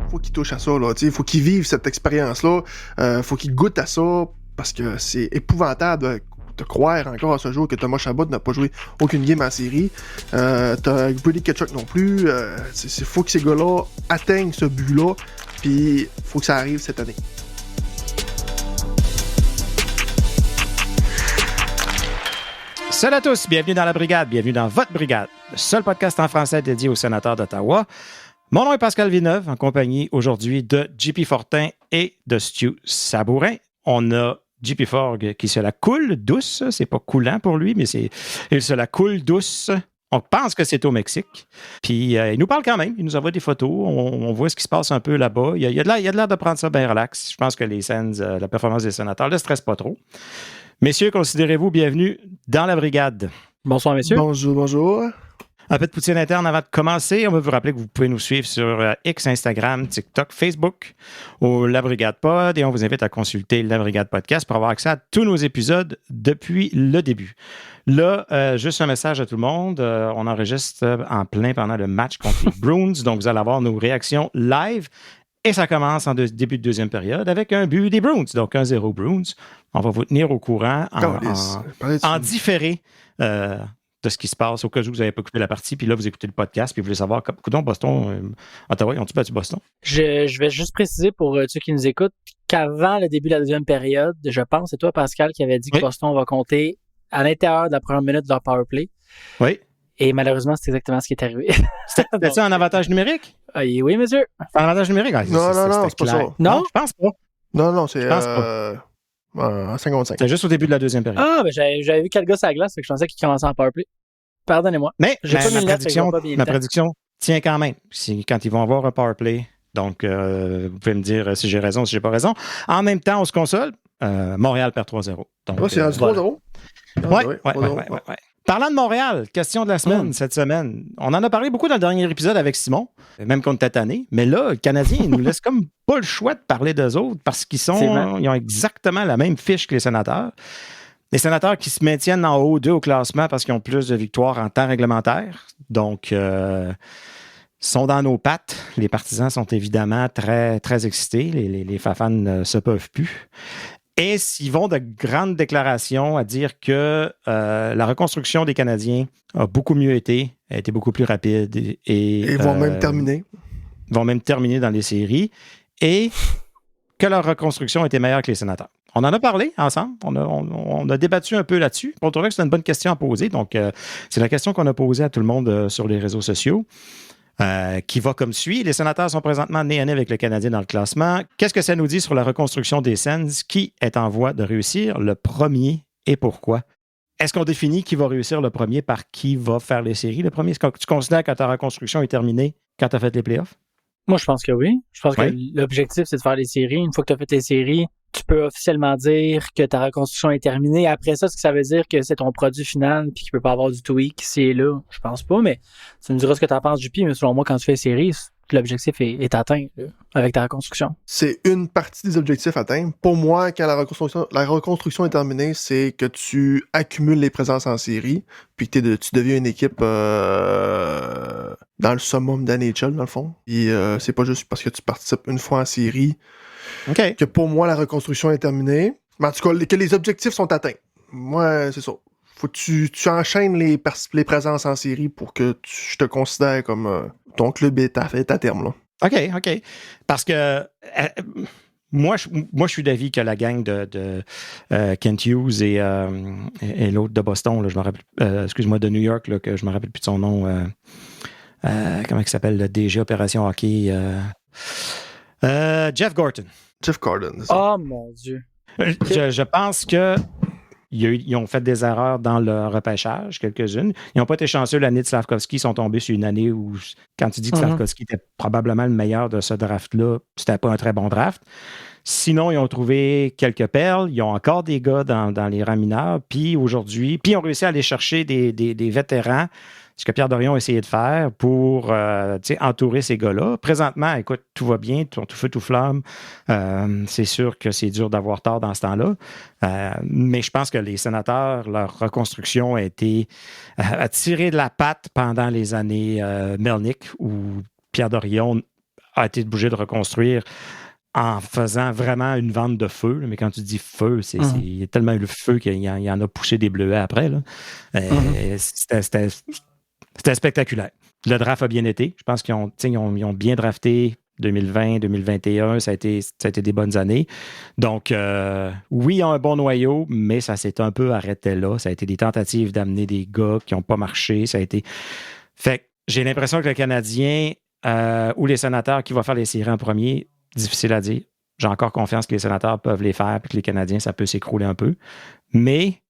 faut qu'ils touchent à ça, là. Il faut qu'ils vivent cette expérience-là. Faut qu'ils goûtent à ça, parce que c'est épouvantable de croire encore à ce jour que Thomas Chabot n'a pas joué aucune game en série. T'as Brady Tkachuk non plus. Faut que ces gars-là atteignent ce but-là, puis faut que ça arrive cette année. Salut à tous, bienvenue dans la Brigade, bienvenue dans votre Brigade, le seul podcast en français dédié aux sénateurs d'Ottawa. Mon nom est Pascal Villeneuve, en compagnie aujourd'hui de JP Fortin et de Stu Sabourin. On a JP Forg qui se la coule douce, c'est pas coulant pour lui, mais il se la coule douce. On pense que c'est au Mexique. Puis il nous parle quand même, il nous envoie des photos, on voit ce qui se passe un peu là-bas. Il y a de l'air de prendre ça bien relax. Je pense que les Sens, la performance des sénateurs ne le stresse pas trop. Messieurs, considérez-vous bienvenue dans la Brigade. Bonsoir, messieurs. Bonjour. Un peu de poutine interne avant de commencer. On va vous rappeler que vous pouvez nous suivre sur X, Instagram, TikTok, Facebook ou La Brigade Pod et on vous invite à consulter La Brigade Podcast pour avoir accès à tous nos épisodes depuis le début. Là, juste un message à tout le monde. On enregistre en plein pendant le match contre les Bruins, donc vous allez avoir nos réactions live. Et ça commence en début de deuxième période avec un but des Bruins, donc 1-0 Bruins. On va vous tenir au courant en différé de ce qui se passe au cas où vous n'avez pas écouté la partie, puis là, vous écoutez le podcast, puis vous voulez savoir, coudonc, Boston, Ottawa, ils ont-tu battu Boston? Je vais juste préciser pour ceux qui nous écoutent qu'avant le début de la deuxième période, je pense, c'est toi, Pascal, qui avait dit que Boston va compter à l'intérieur de la première minute de leur power play. Oui. Et malheureusement, c'est exactement ce qui est arrivé. C'était ça un avantage numérique? Oui, monsieur. Un avantage numérique? Non, c'est pas ça. Non, je pense pas. Non, c'est en 55. C'était juste au début de la deuxième période. Ah, ben j'avais vu 4 gars sur la glace, fait que je pensais qu'ils commençaient en powerplay. Pardonnez-moi. Mais ma prédiction tient quand même. Quand ils vont avoir un powerplay, donc vous pouvez me dire si j'ai raison, si j'ai pas raison. En même temps, on se console. Montréal perd 3-0. Donc, c'est 3-0? Oui. Parlant de Montréal, question de la semaine, cette semaine. On en a parlé beaucoup dans le dernier épisode avec Simon, même qu'on était tanné. Mais là, le Canadien, il nous laisse comme pas le choix de parler d'eux autres parce ils ont exactement la même fiche que les Sénateurs. Les Sénateurs qui se maintiennent en haut d'eux au classement parce qu'ils ont plus de victoires en temps réglementaire. Donc, sont dans nos pattes. Les partisans sont évidemment très, très excités. Les Fafans ne se peuvent plus. Et ils vont de grandes déclarations à dire que la reconstruction des Canadiens a beaucoup mieux été, a été beaucoup plus rapide. Et vont même terminer. Vont même terminer dans les séries. Et que leur reconstruction était meilleure que les Sénateurs. On en a parlé ensemble. On a débattu un peu là-dessus. On trouvait que c'était une bonne question à poser. Donc, c'est la question qu'on a posée à tout le monde sur les réseaux sociaux. Qui va comme suit. Les Sénateurs sont présentement nez à nez avec le Canadien dans le classement. Qu'est-ce que ça nous dit sur la reconstruction des Sens? Qui est en voie de réussir le premier et pourquoi? Est-ce qu'on définit qui va réussir le premier par qui va faire les séries? Le premier, est-ce que tu considères que ta reconstruction est terminée quand tu as fait les playoffs? Moi, je pense que oui. Je pense que l'objectif, c'est de faire les séries. Une fois que tu as fait les séries, tu peux officiellement dire que ta reconstruction est terminée. Après ça, est-ce que ça veut dire que c'est ton produit final puis qu'il peut pas avoir du tweak ici et là? Je pense pas, mais tu me diras ce que tu en penses, JP, mais selon moi, quand tu fais les séries, l'objectif est atteint là, avec ta reconstruction. C'est une partie des objectifs atteints. Pour moi, quand la reconstruction est terminée, c'est que tu accumules les présences en série, puis que tu deviens une équipe dans le summum d'NHL, dans le fond. Et c'est pas juste parce que tu participes une fois en série que pour moi, la reconstruction est terminée. Mais en tout cas, que les objectifs sont atteints. Moi, c'est ça. Faut que tu enchaînes les présences en série pour que je te considère comme ton club est à terme. Là. OK. Parce que moi, je suis d'avis que la gang de Kent Hughes et l'autre de Boston, là, je me rappelle, excuse-moi, de New York, là, que je me rappelle plus de son nom. Comment il s'appelle, le DG Opération Hockey? Jeff Gorton. Jeff Gordon. Oh mon Dieu. Je pense que ils ont fait des erreurs dans le repêchage, quelques-unes. Ils n'ont pas été chanceux l'année de Slavkovski. Ils sont tombés sur une année où, quand tu dis que Slavkovski était probablement le meilleur de ce draft-là, c'était pas un très bon draft. Sinon, ils ont trouvé quelques perles. Ils ont encore des gars dans les rangs mineurs. Puis aujourd'hui, ils ont réussi à aller chercher des vétérans, ce que Pierre Dorion a essayé de faire pour entourer ces gars-là. Présentement, écoute, tout va bien, tout feu, tout flamme. C'est sûr que c'est dur d'avoir tort dans ce temps-là. Mais je pense que les Sénateurs, leur reconstruction a été tirée de la patte pendant les années Melnyk, où Pierre Dorion a été obligé de reconstruire en faisant vraiment une vente de feu. Mais quand tu dis feu, il y a tellement eu le feu qu'il y en a poussé des bleuets après. Là. C'était spectaculaire. Le draft a bien été. Je pense qu'ils ont bien drafté 2020, 2021. Ça a été des bonnes années. Donc, oui, ils ont un bon noyau, mais ça s'est un peu arrêté là. Ça a été des tentatives d'amener des gars qui n'ont pas marché. Ça a été... Fait que j'ai l'impression que le Canadien ou les Sénateurs qui vont faire les séries en premier, difficile à dire. J'ai encore confiance que les Sénateurs peuvent les faire puis que les Canadiens, ça peut s'écrouler un peu. Mais...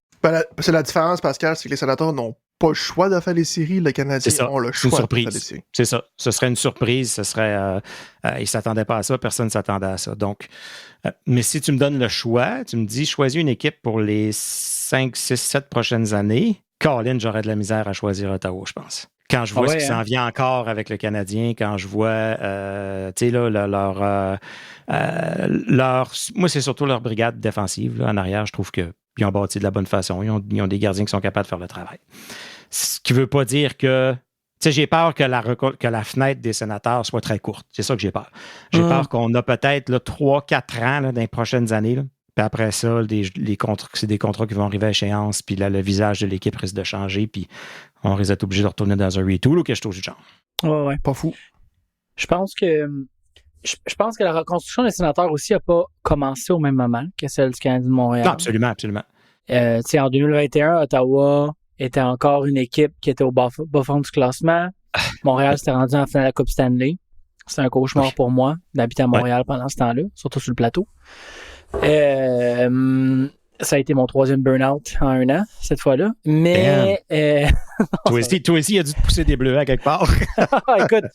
c'est la différence, Pascal, c'est que les Sénateurs n'ont pas le choix de faire les séries. Les Canadiens ont le choix de faire les séries. C'est ça. Ce serait une surprise. Ce serait... ils ne s'attendaient pas à ça. Personne ne s'attendait à ça. Donc, mais si tu me donnes le choix, tu me dis, choisis une équipe pour les 5, 6, 7 prochaines années, Colin, j'aurais de la misère à choisir Ottawa, je pense. Quand je vois ce qui s'en vient encore avec le Canadien, quand je vois, tu sais, là, moi, c'est surtout leur brigade défensive. Là, en arrière, je trouve qu'ils ont bâti de la bonne façon. Ils ont des gardiens qui sont capables de faire le travail. Ce qui ne veut pas dire que... Tu sais, j'ai peur que la fenêtre des Sénateurs soit très courte. C'est ça que j'ai peur. J'ai peur qu'on a peut-être 3-4 ans là, dans les prochaines années. Là. Puis après ça, c'est des contrats qui vont arriver à échéance, puis là, le visage de l'équipe risque de changer, puis on risque d'être obligé de retourner dans un retool ou quelque chose du genre. Ouais. Pas fou. Je pense que la reconstruction des Sénateurs aussi n'a pas commencé au même moment que celle du Canadien de Montréal. Non, absolument. En 2021, Ottawa était encore une équipe qui était au bas fond du classement. Montréal s'était rendu en finale de la Coupe Stanley. C'était un cauchemar pour moi d'habiter à Montréal pendant ce temps-là, surtout sur le plateau. Ça a été mon 3e burn-out en 1 an, cette fois-là. Mais... toi aussi, il a dû te pousser des bleuets à quelque part. Écoute,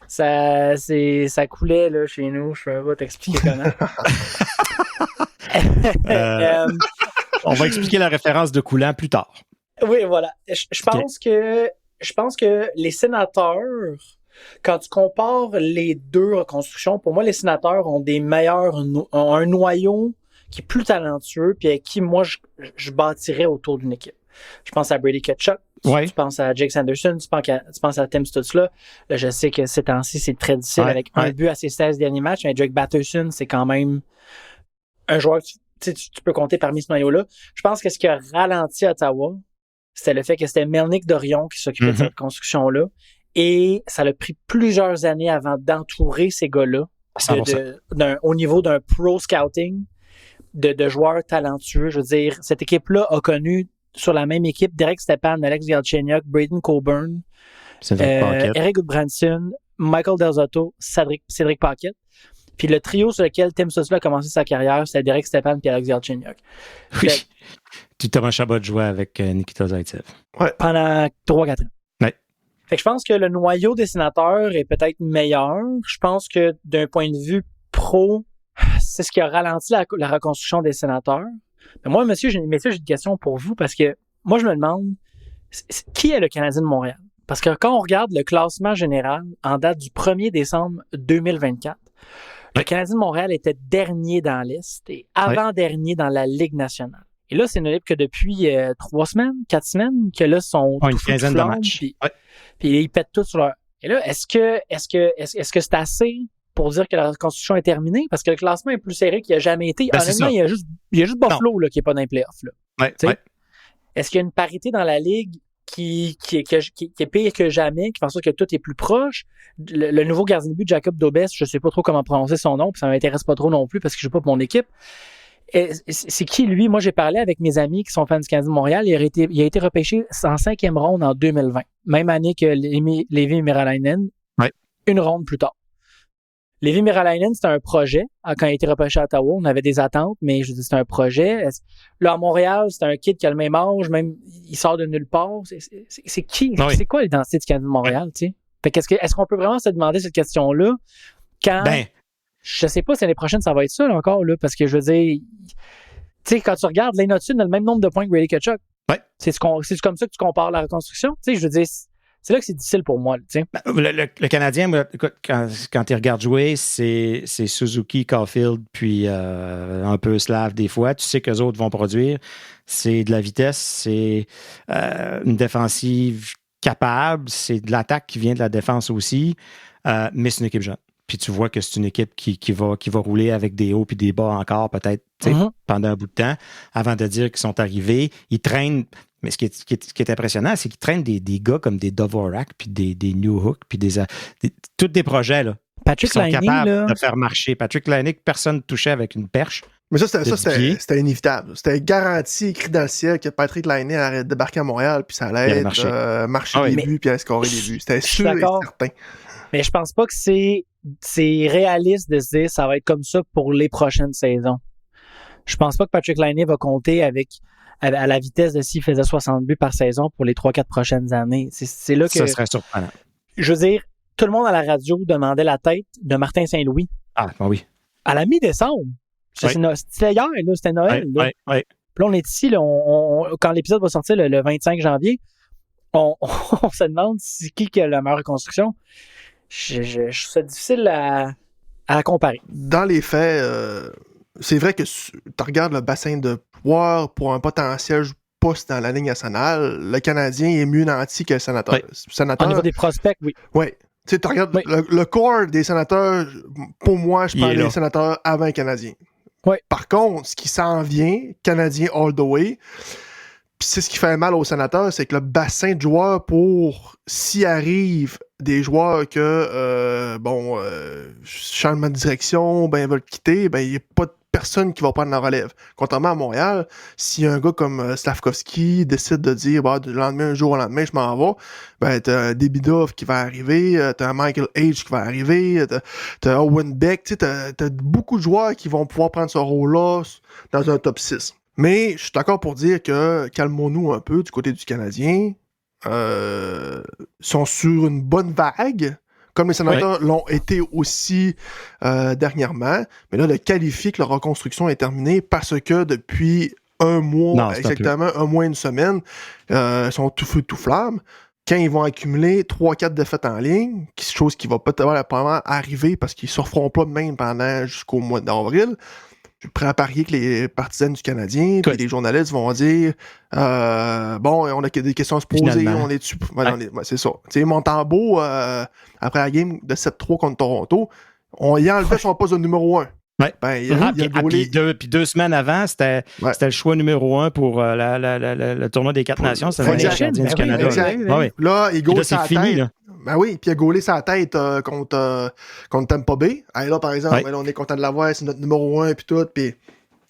ça coulait là, chez nous. Je ne peux pas t'expliquer comment. On va expliquer la référence de coulant plus tard. Oui, voilà. Je pense que les Sénateurs, quand tu compares les deux reconstructions, pour moi, les Sénateurs ont ont un noyau qui est plus talentueux, puis avec qui, moi, je bâtirais autour d'une équipe. Je pense à Brady Tkachuk, tu penses à Jake Sanderson, tu penses à Tim Stutzla. Là, je sais que ces temps-ci, c'est très difficile avec un but à ses 16 derniers matchs, mais Drake Batherson, c'est quand même un joueur que tu peux compter parmi ce noyau-là. Je pense que ce qui a ralenti Ottawa, c'était le fait que c'était Melnick Dorion qui s'occupait de cette construction-là. Et ça a pris plusieurs années avant d'entourer ces gars-là au niveau d'un pro scouting de joueurs talentueux. Je veux dire, cette équipe-là a connu sur la même équipe Derek Stepan, Alex Galchenyuk, Braden Coburn, Eric Goodbranson, Michael Del Zotto, Cédric Paquette. Puis le trio sur lequel Tim Stutzla a commencé sa carrière, c'était Derek Stepan et Alex Galchenyuk. Oui. Puis Thomas Chabot jouait avec Nikita Zaitsev. Ouais. Pendant 3-4 ans. Ouais. Fait que je pense que le noyau des Sénateurs est peut-être meilleur. Je pense que d'un point de vue pro, c'est ce qui a ralenti la reconstruction des Sénateurs. Mais moi, messieurs, j'ai une question pour vous parce que moi, je me demande qui est le Canadien de Montréal? Parce que quand on regarde le classement général en date du 1er décembre 2024, le Canadien de Montréal était dernier dans l'Est et avant-dernier dans la Ligue nationale. Et là, c'est une équipe que depuis 4 semaines, que là, sont une quinzaine de matchs. Puis ils pètent tout sur leur... Et là, est-ce que c'est assez pour dire que la reconstruction est terminée? Parce que le classement est plus serré qu'il n'a jamais été. Honnêtement, il y a juste Buffalo là, qui n'est pas dans les playoffs. Là. Est-ce qu'il y a une parité dans la Ligue qui est pire que jamais, qui fait en sorte que tout est plus proche? Le nouveau gardien de but, Jacob Dobes, je ne sais pas trop comment prononcer son nom, puis ça ne m'intéresse pas trop non plus parce que je ne joue pas pour mon équipe. Et c'est qui, lui? Moi, j'ai parlé avec mes amis qui sont fans du Canadien de Montréal. Il a été repêché en 5e ronde en 2020. Même année que Leevi Meriläinen, une ronde plus tard. Leevi Meriläinen, c'était un projet. Quand il a été repêché à Ottawa, on avait des attentes, mais je dis c'était un projet. Là, à Montréal, c'est un kid qui a le même âge, même il sort de nulle part. C'est qui? Oui. C'est quoi l'identité du Canadien de Montréal? T'sais? Fait est-ce qu'on peut vraiment se demander cette question-là quand... Je sais pas si l'année prochaine, ça va être ça là, encore, là, parce que je veux dire, tu sais, quand tu regardes, Lane Hutson a le même nombre de points que Brady Tkachuk. C'est comme ça que tu compares la reconstruction. Tu sais, je veux dire, c'est là que c'est difficile pour moi. Tu sais. Le Canadien, quand il regarde jouer, c'est Suzuki, Caulfield, puis un peu Slav des fois. Tu sais qu'eux autres vont produire. C'est de la vitesse, c'est une défensive capable, c'est de l'attaque qui vient de la défense aussi, mais c'est une équipe jeune. puis tu vois que c'est une équipe qui va rouler avec des hauts puis des bas encore, peut-être, pendant un bout de temps, avant de dire qu'ils sont arrivés. Ils traînent, mais ce qui est impressionnant, c'est qu'ils traînent des gars comme des Dvorak, puis des New Hook, puis tous des projets, là. Patrick qui sont Laine, capables là. de faire marcher. Patrick Laine, personne ne touchait avec une perche. Mais ça, c'était inévitable. C'était garanti, écrit dans le ciel, que Patrick Laine allait débarquer à Montréal, puis ça allait être marcher des buts, puis allait scorer des buts. C'était sûr et certain. Mais je pense pas que c'est réaliste de se dire que ça va être comme ça pour les prochaines saisons. Je pense pas que Patrick Laine va compter à la vitesse de s'il faisait 60 buts par saison pour les 3-4 prochaines années. C'est là que... Ça serait surprenant. Je veux dire, tout le monde à la radio demandait la tête de Martin Saint-Louis. Ah, ben oui. À la mi-décembre. C'était hier, là, c'était Noël. Oui. Puis là, on est ici, là, quand l'épisode va sortir le 25 janvier, on se demande qui a la meilleure reconstruction. Je trouve ça difficile à comparer. Dans les faits, c'est vrai que tu regardes le bassin de joueurs pour un potentiel poste dans la Ligue nationale, le Canadien est mieux nanti que le Sénateur. Au niveau des prospects, oui. Oui. Tu sais, tu regardes le corps des Sénateurs, pour moi, je parlais des Sénateurs avant les Canadiens. Ouais. Par contre, ce qui s'en vient, Canadien all the way, puis c'est ce qui fait mal aux Sénateurs, c'est que le bassin de joueurs pour, s'il arrive des joueurs que, changement de direction, ben, ils veulent quitter, ben, il n'y a pas de personne qui va prendre la relève. Contrairement à Montréal, si un gars comme Slavkovski décide de dire, du lendemain, un jour au lendemain, je m'en vais, ben, t'as Debidov qui va arriver, t'as Michael H qui va arriver, t'as Owen Beck, tu sais, t'as beaucoup de joueurs qui vont pouvoir prendre ce rôle-là dans un top 6. Mais je suis d'accord pour dire que calmons-nous un peu du côté du Canadien. Sont sur une bonne vague, comme les Sénateurs l'ont été aussi dernièrement. Mais là, de qualifier que leur reconstruction est terminée parce que depuis un mois, exactement un mois et une semaine, sont tout feu, tout flamme. Quand ils vont accumuler 3-4 défaites en ligne, chose qui va peut-être probablement arriver parce qu'ils ne se referont pas de même pendant jusqu'au mois d'avril, je suis prêt à parier que les partisans du Canadien et les journalistes vont dire on a des questions à se poser, finalement. On est dessus. C'est ça. Tu sais, Montembeault, après la game de 7-3 contre Toronto, il a enlevé son poste de numéro 1. Ouais. Puis 2 semaines avant, c'était le choix numéro 1 pour le tournoi des 4 nations. C'était le gardien du Canada. Là, il gaule sa fini, tête. là. Ben oui, puis il a gaulé sa tête contre Tampa Bay. Là, par exemple, là, on est content de l'avoir, c'est notre numéro 1 puis tout, puis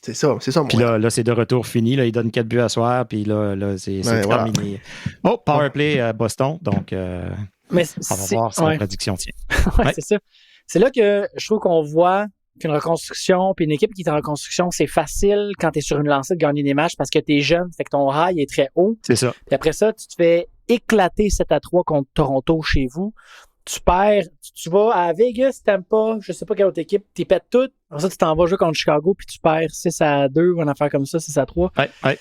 c'est ça. Puis là, c'est de retour fini. Là, il donne 4 buts à soir, puis là c'est terminé. Oh, powerplay Boston, donc on va voir si la prédiction tient. C'est ça. C'est là que je trouve qu'on voit qu'une reconstruction, puis une équipe qui est en reconstruction, c'est facile quand tu es sur une lancée de gagner des matchs parce que tu es jeune, fait que ton high est très haut. C'est ça. Puis après ça, tu te fais éclater 7-3 contre Toronto chez vous. Tu perds, tu vas à Vegas, Tampa, je sais pas quelle autre équipe, tu pètes tout. Après ça, tu t'en vas jouer contre Chicago, puis tu perds 6-2 ou une affaire comme ça, 6-3. Ouais.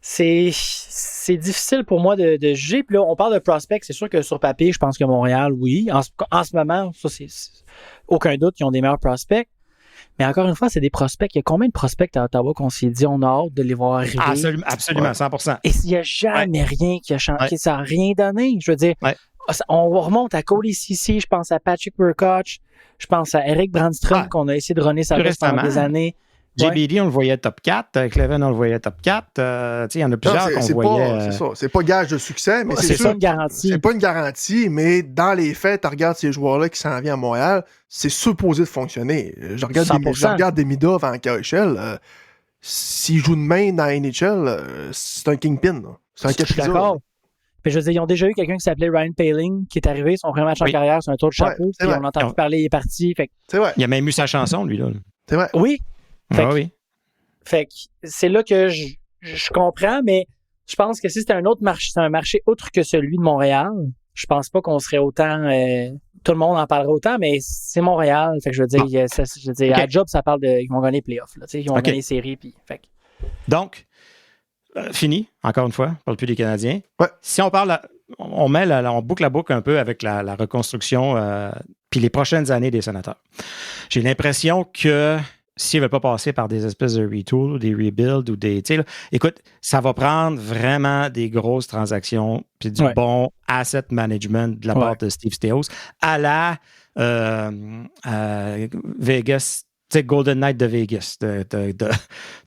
C'est difficile pour moi de juger. Puis là, on parle de prospects. C'est sûr que sur papier, je pense que Montréal, oui. En ce moment, ça, c'est aucun doute qu'ils ont des meilleurs prospects. Mais encore une fois, c'est des prospects. Il y a combien de prospects à Ottawa qu'on s'est dit on a hâte de les voir arriver? Absolument, 100%. Et il n'y a jamais rien qui a changé. Ça n'a rien donné. Je veux dire, on remonte à Cody Ceci, je pense à Patrick Burkhardt, je pense à Eric Brandstrom qu'on a essayé de runner sa veste pendant des années. JBD, on le voyait top 4. Cleven, on le voyait top 4. Il y en a plusieurs qu'on voyait. C'est ça. C'est pas gage de succès, mais c'est pas une garantie. C'est pas une garantie, mais dans les faits, tu regardes ces joueurs-là qui s'en viennent à Montréal, c'est supposé de fonctionner. Je regarde Demidov en KHL. S'il joue de main dans la NHL, c'est un kingpin. C'est un catch. D'accord. Puis je veux dire, ils ont déjà eu quelqu'un qui s'appelait Ryan Paling qui est arrivé, son premier match en carrière, c'est un tour de chapeau. Puis on a entendu parler, il est parti. C'est vrai. Il a même eu sa chanson, lui, là. C'est vrai. Oui. Fait que c'est là que je comprends, mais je pense que si c'était un autre marché, c'est un marché autre que celui de Montréal, je pense pas qu'on serait autant. Tout le monde en parlerait autant, mais c'est Montréal. Fait que je veux dire, à Job, ça parle de. Ils vont gagner les playoffs. Ils vont gagner les séries. Puis, donc, fini, encore une fois, on ne parle plus des Canadiens. Ouais. Si on parle, on boucle la boucle un peu avec la reconstruction puis les prochaines années des Sénateurs. J'ai l'impression que s'ils ne veulent pas passer par des espèces de retool ou des rebuilds ou des... écoute, ça va prendre vraiment des grosses transactions puis du bon asset management de la part de Steve Staios à la Vegas, tu sais, Golden Knight de Vegas, de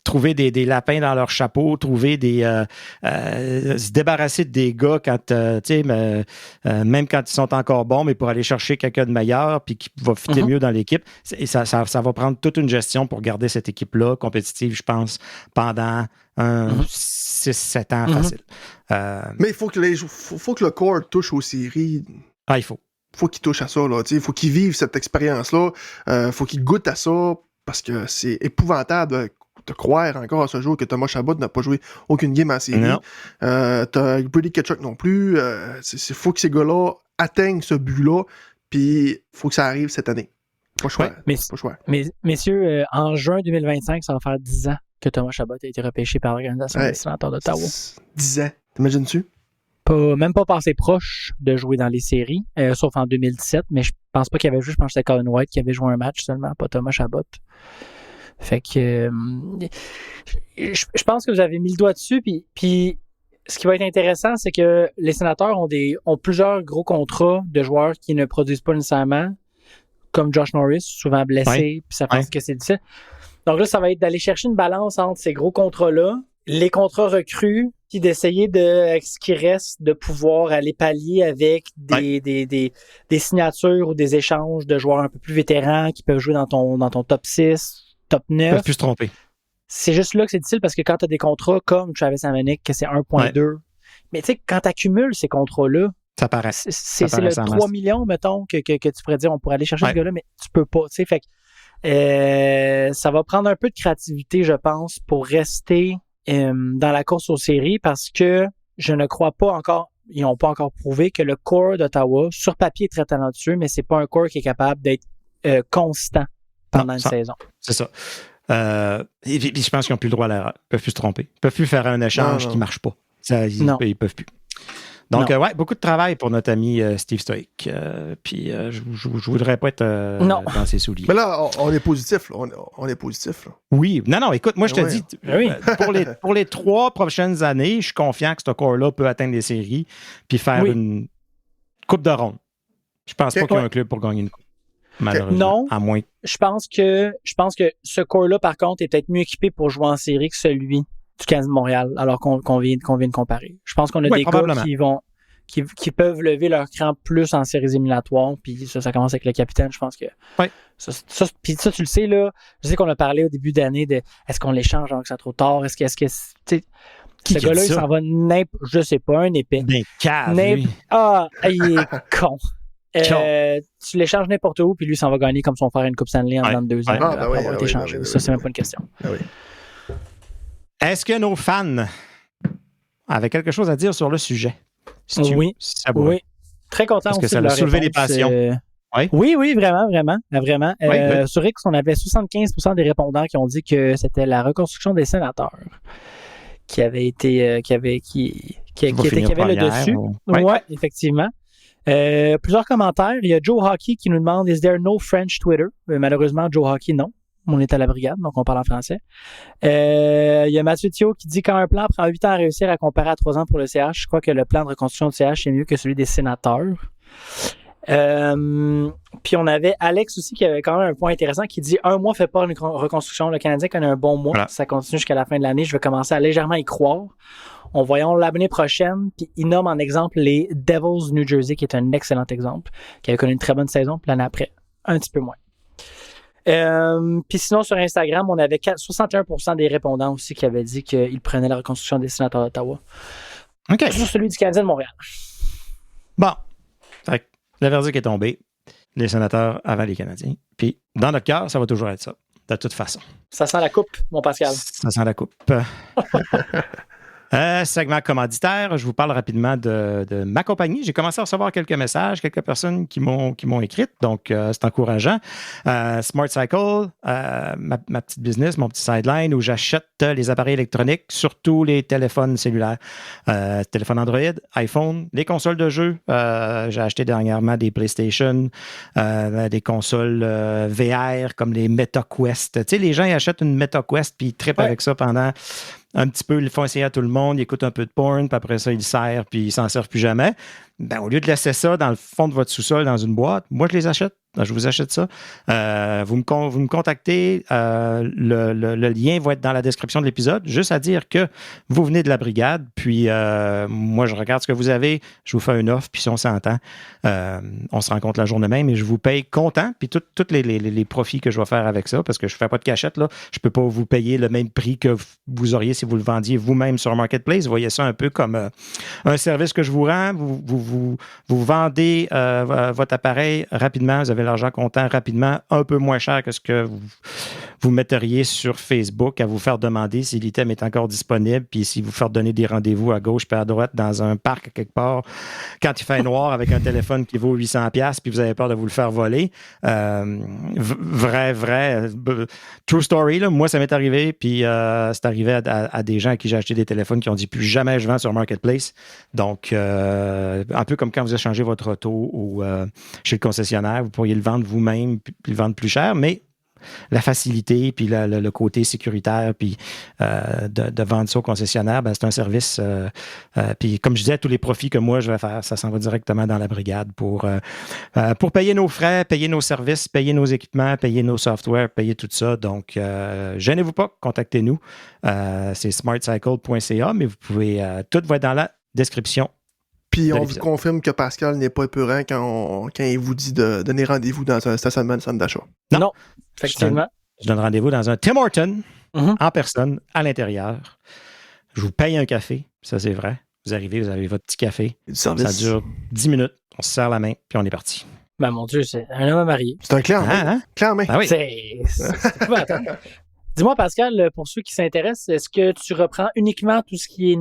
trouver des lapins dans leur chapeau, se débarrasser des gars quand, tu sais, même quand ils sont encore bons, mais pour aller chercher quelqu'un de meilleur puis qui va fitter mieux dans l'équipe. Et ça va prendre toute une gestion pour garder cette équipe-là compétitive, je pense, pendant 6-7 ans facile. Mais il faut que le corps touche aux séries. Ah, il faut. Faut qu'il touche à ça, là. Il faut qu'il vive cette expérience-là. Faut qu'il goûte à ça, parce que c'est épouvantable de croire encore à ce jour que Thomas Chabot n'a pas joué aucune game en série. T'as Brady Tkachuk non plus. Faut que ces gars-là atteignent ce but-là, puis faut que ça arrive cette année. Pas choix. Mais, messieurs, en juin 2025, ça va faire 10 ans que Thomas Chabot a été repêché par l'Organisation des Sénateurs d'Ottawa. 10 ans. T'imagines-tu? Même pas passé proche de jouer dans les séries, sauf en 2017, mais je pense pas qu'il avait joué, je pense que c'était Colin White qui avait joué un match seulement, pas Thomas Chabot. Fait que je pense que vous avez mis le doigt dessus, puis ce qui va être intéressant, c'est que les Sénateurs ont plusieurs gros contrats de joueurs qui ne produisent pas nécessairement, comme Josh Norris, souvent blessé, puis ça pense que c'est difficile. Donc là, ça va être d'aller chercher une balance entre ces gros contrats-là, les contrats recrues, puis d'essayer avec ce qui reste, de pouvoir aller pallier avec des signatures ou des échanges de joueurs un peu plus vétérans qui peuvent jouer dans ton top 6, top 9. Ils peuvent plus se tromper. C'est juste là que c'est difficile parce que quand tu as des contrats comme Travis Hamonic, que c'est 1.2, mais tu sais, quand tu accumules ces contrats-là, ça paraît. C'est le 3 millions, mettons, que tu pourrais dire, on pourrait aller chercher ce gars-là, mais tu peux pas. Tu sais, fait que ça va prendre un peu de créativité, je pense, pour rester dans la course aux séries parce que je ne crois pas encore, ils n'ont pas encore prouvé que le core d'Ottawa, sur papier, est très talentueux, mais c'est pas un core qui est capable d'être constant pendant une saison. C'est ça. Et je pense qu'ils n'ont plus le droit à l'erreur. Ils ne peuvent plus se tromper. Ils ne peuvent plus faire un échange qui ne marche pas. Ils ne peuvent plus. Donc, beaucoup de travail pour notre ami Steve Stoic. Puis, je ne voudrais pas être dans ses souliers. Mais là, on est positif. Là. On est positif. Là. Oui. Non, écoute, moi, je te dis, pour les 3 prochaines années, je suis confiant que ce corps-là peut atteindre les séries puis faire une coupe de ronde. Je pense pas qu'il y a un club pour gagner une coupe. Malheureusement. Non. À moins. Je pense que ce corps-là, par contre, est peut-être mieux équipé pour jouer en série que celui du Canadien de Montréal, alors qu'on vient de comparer. Je pense qu'on a des gars qui peuvent lever leur cran plus en séries éliminatoires, puis ça commence avec le capitaine, je pense que... Puis ça, tu le sais, là, je sais qu'on a parlé au début d'année de est-ce qu'on l'échange avant que ça soit trop tard, est-ce que ce gars-là, il s'en va je sais pas, un épais. Ben, cave, lui. Il est con. Tu l'échanges n'importe où, puis lui, s'en va gagner comme son frère une Coupe Stanley en 22 ans après avoir été échangé. Ça, c'est même pas une question. Est-ce que nos fans avaient quelque chose à dire sur le sujet? Oui. Très content aussi. Est-ce que ça a soulevé les passions? Oui, vraiment. Sur X, on avait 75% des répondants qui ont dit que c'était la reconstruction des Sénateurs qui avait été qui avait le dessus. Oui, effectivement. Plusieurs commentaires. Il y a Joe Hockey qui nous demande Is there no French Twitter? Malheureusement, Joe Hockey, non. On est à la brigade, donc on parle en français. Il y a Mathieu Thiot qui dit quand un plan prend 8 ans à réussir à comparer à 3 ans pour le CH, je crois que le plan de reconstruction du CH est mieux que celui des Sénateurs. Puis on avait Alex aussi qui avait quand même un point intéressant qui dit 1 mois fait pas une reconstruction. Le Canadien connaît un bon mois. Voilà. Ça continue jusqu'à la fin de l'année. Je vais commencer à légèrement y croire. On voyons l'année prochaine. Puis il nomme en exemple les Devils du New Jersey, qui est un excellent exemple, qui avait connu une très bonne saison. Puis l'année après, un petit peu moins. Puis sinon, sur Instagram, on avait 61% des répondants aussi qui avaient dit qu'ils prenaient la reconstruction des Sénateurs d'Ottawa. OK. Sur celui du Canadien de Montréal. Bon. Fait que le verdict est tombé. Les Sénateurs avant les Canadiens. Puis, dans notre cœur, ça va toujours être ça. De toute façon. Ça sent la coupe, mon Pascal. Ça sent la coupe. Segment commanditaire, je vous parle rapidement de ma compagnie. J'ai commencé à recevoir quelques messages, quelques personnes qui m'ont écrit, donc c'est encourageant. Smart Cycle, ma petite business, mon petit sideline où j'achète les appareils électroniques, surtout les téléphones cellulaires, téléphones Android, iPhone, les consoles de jeux. J'ai acheté dernièrement des PlayStation, des consoles VR comme les MetaQuest. Tu sais, les gens ils achètent une MetaQuest puis ils trippent avec ça pendant un petit peu, ils font essayer à tout le monde, ils écoutent un peu de porn, puis après ça, ils serrent, puis ils s'en servent plus jamais. Ben, au lieu de laisser ça dans le fond de votre sous-sol, dans une boîte, moi, je les achète. Je vous achète ça. Vous me contactez. Le lien va être dans la description de l'épisode. Juste à dire que vous venez de la brigade. Puis, moi, je regarde ce que vous avez. Je vous fais une offre. Puis, si on s'entend, on se rencontre la journée même et je vous paye comptant. Puis, tous les profits que je vais faire avec ça, parce que je ne fais pas de cachette, là. Je ne peux pas vous payer le même prix que vous auriez si vous le vendiez vous-même sur Marketplace. Vous voyez ça un peu comme un service que je vous rends. Vous vendez votre appareil rapidement. Vous avez l'argent comptant rapidement, un peu moins cher que ce que vous metteriez sur Facebook à vous faire demander si l'item est encore disponible, puis si vous faire donner des rendez-vous à gauche puis à droite dans un parc quelque part quand il fait noir avec un téléphone qui vaut 800$, puis vous avez peur de vous le faire voler. Vrai, true story, là. Moi, ça m'est arrivé, puis c'est arrivé à des gens à qui j'ai acheté des téléphones qui ont dit plus jamais je vends sur Marketplace. Donc, un peu comme quand vous échangez votre auto ou chez le concessionnaire, vous pourriez le vendre vous-même puis le vendre plus cher, mais la facilité puis le côté sécuritaire puis de vendre ça au concessionnaire, ben, c'est un service. Puis comme je disais, tous les profits que moi je vais faire, ça s'en va directement dans la brigade pour payer nos frais, payer nos services, payer nos équipements, payer nos softwares, payer tout ça. Donc, gênez-vous pas, contactez-nous. C'est smartcycle.ca, mais vous pouvez, tout va être dans la description. Puis on vous confirme que Pascal n'est pas épeurant quand il vous dit de donner rendez-vous dans un stationnement de centre d'achat. Non, effectivement. Je donne rendez-vous dans un Tim Hortons, en personne, à l'intérieur. Je vous paye un café, ça c'est vrai. Vous arrivez, vous avez votre petit café. Ça dure 10 minutes, on se serre la main, puis on est parti. Ben mon Dieu, c'est un homme marié. C'est un client, clairement. Ah oui. C'est Dis-moi, Pascal, pour ceux qui s'intéressent, est-ce que tu reprends uniquement tout ce qui est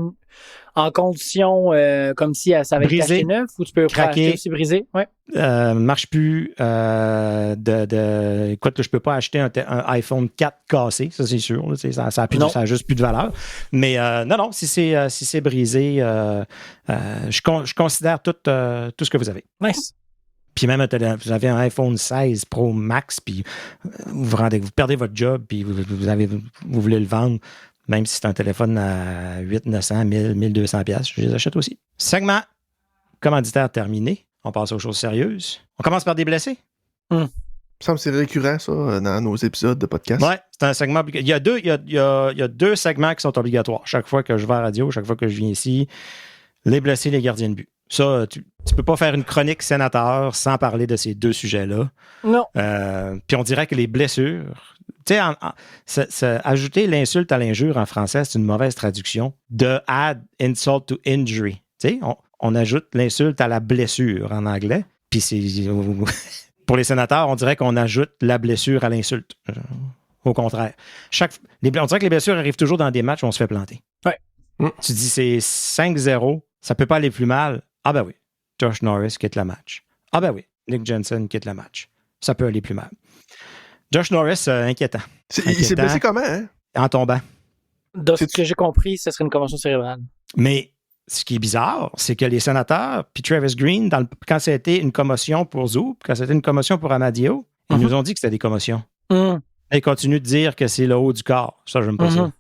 en condition comme si ça avait été acheté neuf ou tu peux craquer aussi briser? Ouais. Marche plus. Écoute, je peux pas acheter un iPhone 4 cassé, ça c'est sûr. Là, ça a juste plus de valeur. Mais non, si c'est brisé, je considère tout ce que vous avez. Nice. Puis même, vous avez un iPhone 16 Pro Max, puis vous perdez votre job, puis vous voulez le vendre, même si c'est un téléphone à 800, 900, 1000, 1200$, je les achète aussi. Segment commanditaire terminé. On passe aux choses sérieuses. On commence par des blessés. Il me semble que c'est récurrent, ça, dans nos épisodes de podcast. Oui, c'est un segment obligatoire. Il y a deux segments qui sont obligatoires. Chaque fois que je vais à la radio, chaque fois que je viens ici, les blessés, les gardiens de but. Ça, tu peux pas faire une chronique sénateur sans parler de ces deux sujets-là. Non. Puis on dirait que les blessures... Tu sais, ajouter l'insulte à l'injure en français, c'est une mauvaise traduction. De add insult to injury. Tu sais, on ajoute l'insulte à la blessure en anglais. Puis c'est... Pour les sénateurs, on dirait qu'on ajoute la blessure à l'insulte. Au contraire. On dirait que les blessures arrivent toujours dans des matchs où on se fait planter. Ouais. Tu dis c'est 5-0, ça peut pas aller plus mal. Ah ben oui, Josh Norris quitte le match. Ah ben oui, Nick Jensen quitte le match. Ça peut aller plus mal. Josh Norris, inquiétant. Il s'est blessé comment, hein? En tombant. De ce que j'ai compris, ce serait une commotion cérébrale. Mais ce qui est bizarre, c'est que les sénateurs, puis Travis Green, quand ça a été une commotion pour Zoub, quand c'était une commotion pour Amadio, ils nous ont dit que c'était des commotions. Ils continuent de dire que c'est le haut du corps. Ça, j'aime pas ça.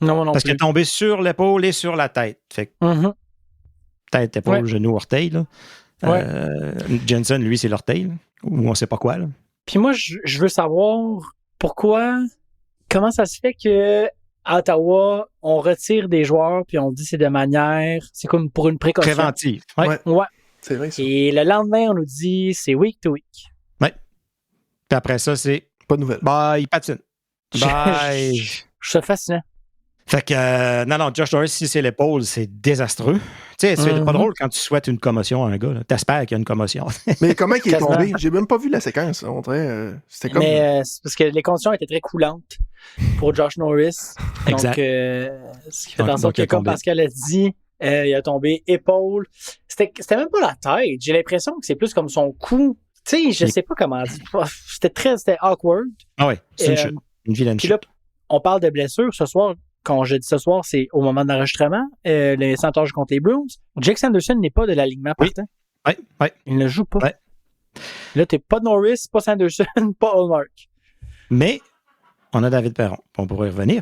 Non, parce qu'il est tombé sur l'épaule et sur la tête. Fait que tête, épaule, genou, orteil. Là. Jensen, lui, c'est l'orteil. Là, ou on sait pas quoi. Là. Puis moi, je veux savoir comment ça se fait que à Ottawa, on retire des joueurs puis on dit c'est de manière, c'est comme pour une précaution. Préventive. Ouais. C'est vrai, ça. Et le lendemain, on nous dit c'est week to week. Oui. Puis après ça, c'est... Pas de nouvelles. Bye, il patine. Bye. Je suis fascinant. Fait que, non, Josh Norris, si c'est l'épaule, c'est désastreux. Tu sais, c'est pas drôle quand tu souhaites une commotion à un gars. T'espères qu'il y a une commotion. Mais comment il est tombé? J'ai même pas vu la séquence. On dirait, c'était comme... Mais c'est parce que les conditions étaient très coulantes pour Josh Norris. Exact. Donc, ce qui fait en sorte que, comme Pascal a dit, il a tombé épaule. C'était même pas la tête. J'ai l'impression que c'est plus comme son cou. Tu sais, je sais pas comment dire. C'était awkward. Ah oui, c'est une chute. Une vilaine chute. Puis là, on parle de blessures. Ce soir, quand je dis ce soir, c'est au moment de l'enregistrement. Les Senators jouent contre les Bruins. Jake Sanderson n'est pas de l'alignement partant. Oui. Il ne joue pas. Ouais. Là, t'es pas de Norris, pas Sanderson, pas Hallmark. Mais on a David Perron. On pourrait y revenir.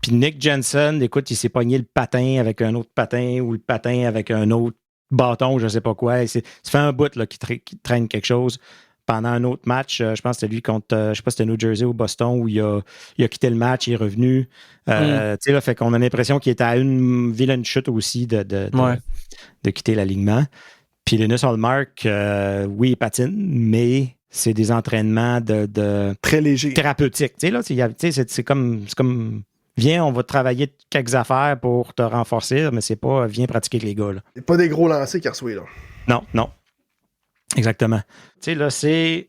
Puis Nick Jensen, écoute, il s'est pogné le patin avec un autre patin ou le patin avec un autre bâton, je ne sais pas quoi. Ça fait un bout là, qui traîne quelque chose. Pendant un autre match, je pense que c'était lui contre, je sais pas si c'était New Jersey ou Boston, où il a quitté le match, il est revenu. Tu sais, là, fait qu'on a l'impression qu'il était à une vilaine chute aussi de quitter l'alignement. Puis Linus Ullmark, oui, il patine, mais c'est des entraînements de très léger, thérapeutiques. Tu sais, là, c'est comme viens, on va travailler quelques affaires pour te renforcer, mais c'est pas viens pratiquer avec les gars. Là. C'est pas des gros lancers qu'il a reçus, là. Non. Exactement. Tu sais, là, c'est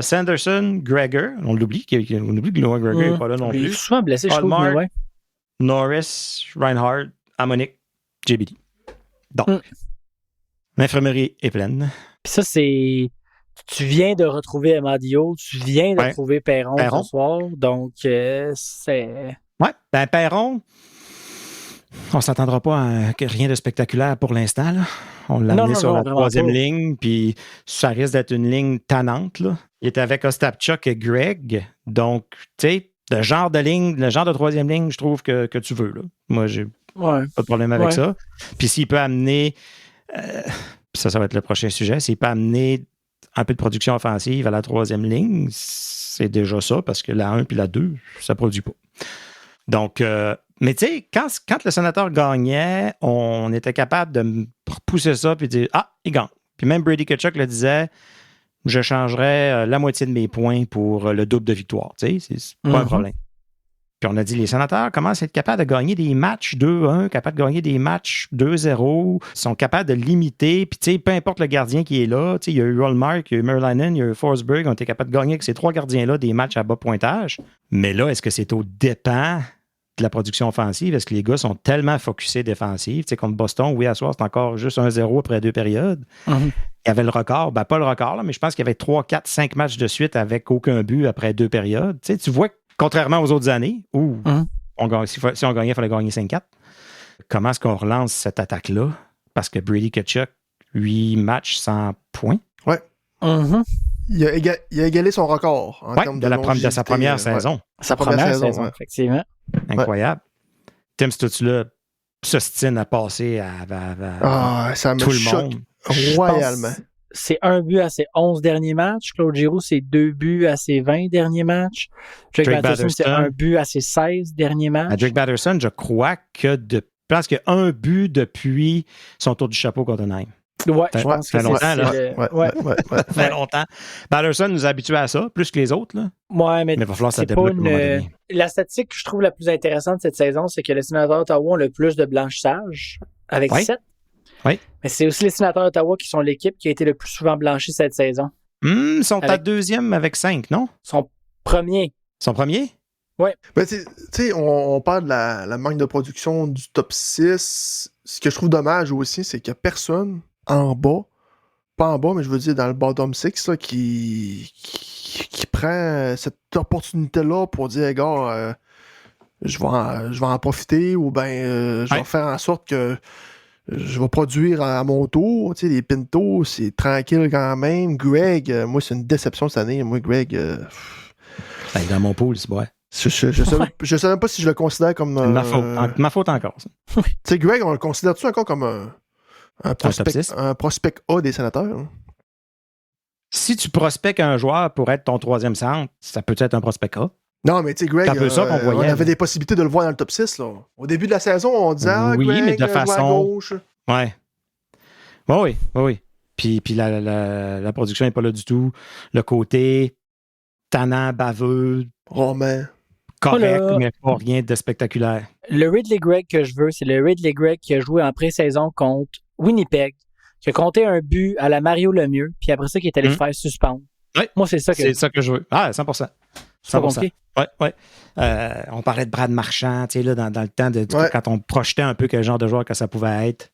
Sanderson, Gregor. On l'oublie, on oublie que Noah Gregor n'est pas là non plus. Il est souvent blessé, je trouve. Mais Norris, Reinhardt, Hamonic, JBD. Donc, l'infirmerie est pleine. Puis ça, c'est... Tu viens de retrouver Amadio, tu viens de retrouver Perron ce soir. Donc, c'est... Ouais, ben Perron... On ne s'attendra pas à rien de spectaculaire pour l'instant. Là. On l'a amené sur la troisième ligne, puis ça risque d'être une ligne tannante. Là. Il était avec Ostapchuk et Greg. Donc, tu sais, le genre de troisième ligne, je trouve que tu veux. Là. Moi, j'ai pas de problème avec ça. Puis s'il peut amener, ça va être le prochain sujet, s'il peut amener un peu de production offensive à la troisième ligne, c'est déjà ça, parce que la 1 puis la 2, ça ne produit pas. Donc, mais tu sais, quand le Sénateur gagnait, on était capable de repousser ça puis de dire « Ah, il gagne ». Puis même Brady Tkachuk le disait « Je changerais la moitié de mes points pour le double de victoire ». Tu sais, c'est pas un problème. Puis on a dit « Les Sénateurs commencent à être capables de gagner des matchs 2-1, capables de gagner des matchs 2-0, sont capables de limiter. Puis tu sais, peu importe le gardien qui est là, tu sais, il y a eu Ullmark, il y a eu Merlanen, il y a eu Forsberg, on était capables de gagner avec ces 3 gardiens-là des matchs à bas pointage. Mais là, est-ce que c'est au dépens de la production offensive, parce que les gars sont tellement focusés défensifs. Tu sais, contre Boston, oui, à soir, c'est encore juste 1-0 après 2 périodes. Il y avait le record, pas le record, là, mais je pense qu'il y avait 3, 4, 5 matchs de suite avec aucun but après 2 périodes. Tu sais, tu vois, contrairement aux autres années, où si on gagnait, il fallait gagner 5-4. Comment est-ce qu'on relance cette attaque-là? Parce que Brady Tkachuk, 8 matchs sans points. Ouais. Il a égalé son record en termes de sa première saison. Sa première saison, effectivement. Incroyable. Tim Stutzla s'ostine à passer à ça tout le monde. Royalement. C'est 1 but à ses 11 derniers matchs. Claude Giroux, c'est 2 buts à ses 20 derniers matchs. Drake Batherson, c'est 1 but à ses 16 derniers matchs. À Drake Batherson, je crois que pense qu'il y a 1 but depuis son tour du chapeau contre Anaheim. Ouais, je pense que ça fait longtemps, là. Ça fait longtemps. Batherson nous a habitués à ça, plus que les autres, là. Ouais, mais il va falloir que ça débloque à un moment donné. La statistique que je trouve la plus intéressante cette saison, c'est que les Sénateurs d'Ottawa ont le plus de blanchissage, avec 7. Oui. Mais c'est aussi les Sénateurs d'Ottawa qui sont l'équipe qui a été le plus souvent blanchie cette saison. Ils sont à 2e avec 5, non? Son premier? Oui. Ben, tu sais, on parle de la manque de production du top 6. Ce que je trouve dommage aussi, c'est qu'il n'y a personne en bas, pas en bas, mais je veux dire dans le bottom 6, là, qui prend cette opportunité-là pour dire, gars, je vais en profiter, ou bien je vais faire en sorte que je vais produire à mon tour. Tu sais, les Pinto, c'est tranquille quand même. Greg, moi, c'est une déception cette année. Moi, Greg... dans mon pool, c'est vrai. Je sais même pas si je le considère comme... ma faute encore, ça. Tu sais, Greg, on le considère-tu encore comme un prospect A des Sénateurs? Hein? Si tu prospectes un joueur pour être ton 3e centre, ça peut être un prospect A. Non, mais tu sais, Greg, on avait des possibilités de le voir dans le top 6. Là. Au début de la saison, on disait oui, Greg, mais de façon... à gauche. Ouais. Oui. Puis la production n'est pas là du tout. Le côté tannant, baveux, romain, correct, mais pas rien de spectaculaire. Le Ridley Gregg que je veux, c'est le Ridley Gregg qui a joué en pré-saison contre Winnipeg, qui a compté un but à la Mario Lemieux, puis après ça, qui est allé se faire suspendre. Oui. Moi, c'est ça que je veux. Ah, 100%. 100%. Ouais. On parlait de Brad Marchand, tu sais, là, dans le temps, quand on projetait un peu quel genre de joueur que ça pouvait être.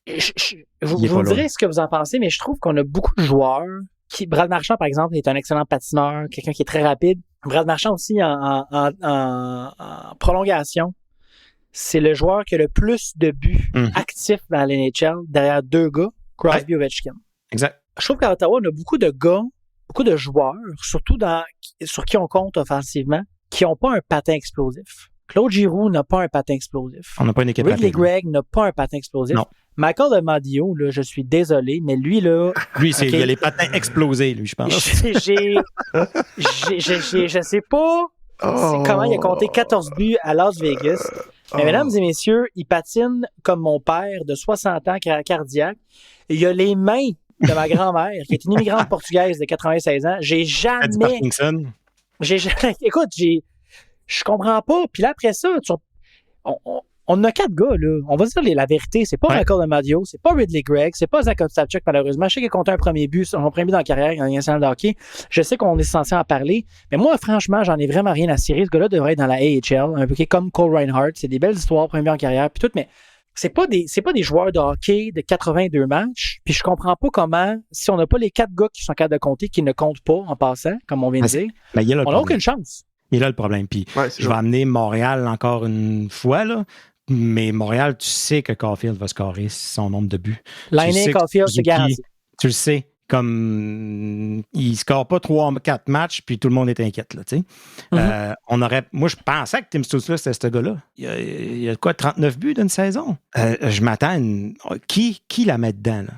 Vous me direz ce que vous en pensez, mais je trouve qu'on a beaucoup de joueurs Brad Marchand, par exemple, est un excellent patineur, quelqu'un qui est très rapide. Brad Marchand aussi, en prolongation, c'est le joueur qui a le plus de buts actifs dans la NHL derrière 2 gars, Crosby et Ovechkin. Exact. Je trouve qu'à Ottawa, on a beaucoup de gars, beaucoup de joueurs, surtout sur qui on compte offensivement, qui n'ont pas un patin explosif. Claude Giroux n'a pas un patin explosif. On n'a pas une équipe Ridley Gregg n'a pas un patin explosif. Non. Michael Amadio, là, je suis désolé, mais lui, là... Lui, il a les patins explosés, lui, je pense. Je sais pas comment il a compté 14 buts à Las Vegas. Mais mesdames et messieurs, il patine comme mon père de 60 ans, cardiaque. Il a les mains de ma grand-mère, qui est une immigrante portugaise de 96 ans. Écoute, je comprends pas. Puis là, après ça, on a 4 gars, là. On va dire la vérité. C'est pas Michael Amadio, c'est pas Ridley Gregg, c'est pas Zach Ostapchuk, malheureusement. Je sais qu'il a compté son premier but dans la carrière en national de hockey. Je sais qu'on est censé en parler. Mais moi, franchement, j'en ai vraiment rien à cirer. Ce gars-là devrait être dans la AHL, un peu comme Cole Reinhardt. C'est des belles histoires, premier but en carrière, puis tout, mais c'est pas des joueurs de hockey de 82 matchs. Puis je comprends pas comment, si on n'a pas les 4 gars qui sont capables de compter, qui ne comptent pas en passant, comme on vient de dire, on n'a aucune chance. Il a le problème. Puis je vais amener Montréal encore une fois, là. Mais Montréal, tu sais que Caulfield va scorer son nombre de buts. L'année Caulfield, c'est garanti. Tu le sais. Comme il ne score pas 3-4 matchs, puis tout le monde est inquiète. Là, tu sais. Moi, je pensais que Tim Stützle, c'était ce gars-là. Il y a quoi, 39 buts d'une saison? Je m'attends à Qui la met dedans, là?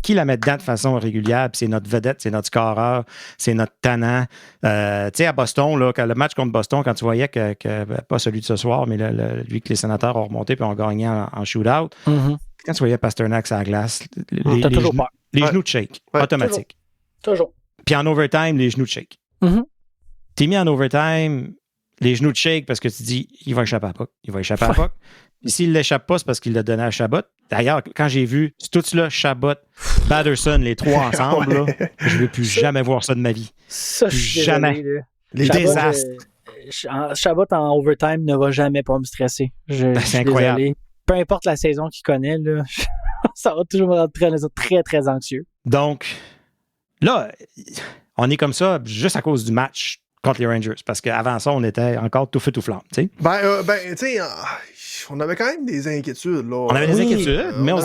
Qui la met dedans de façon régulière, puis c'est notre vedette, c'est notre scoreur, c'est notre tannant. Tu sais, à Boston, là, le match contre Boston, quand tu voyais que pas celui de ce soir, mais lui que les Sénateurs ont remonté puis ont gagné en shootout, quand tu voyais Pasternak sur la glace, les genoux de shake, automatique. Toujours. Puis en overtime, les genoux de shake. T'es mis en overtime, les genoux de shake parce que tu dis, il va échapper à la puck. Il va échapper à la puck. Et s'il ne l'échappe pas, c'est parce qu'il l'a donné à Chabot. D'ailleurs, quand j'ai vu tout cela, Chabot, Batterson, les trois ensemble, là, je ne veux plus jamais voir ça de ma vie. Ça, plus jamais. Les désastres. Chabot en overtime ne va jamais pas me stresser. C'est incroyable. Désolé. Peu importe la saison qu'il connaît, là, ça va toujours me rendre très, très anxieux. Donc, là, on est comme ça juste à cause du match contre les Rangers. Parce qu'avant ça, on était encore tout feu, tout flamme. Tu sais. Tu sais, on avait quand même des inquiétudes. Là. On avait des inquiétudes, mais on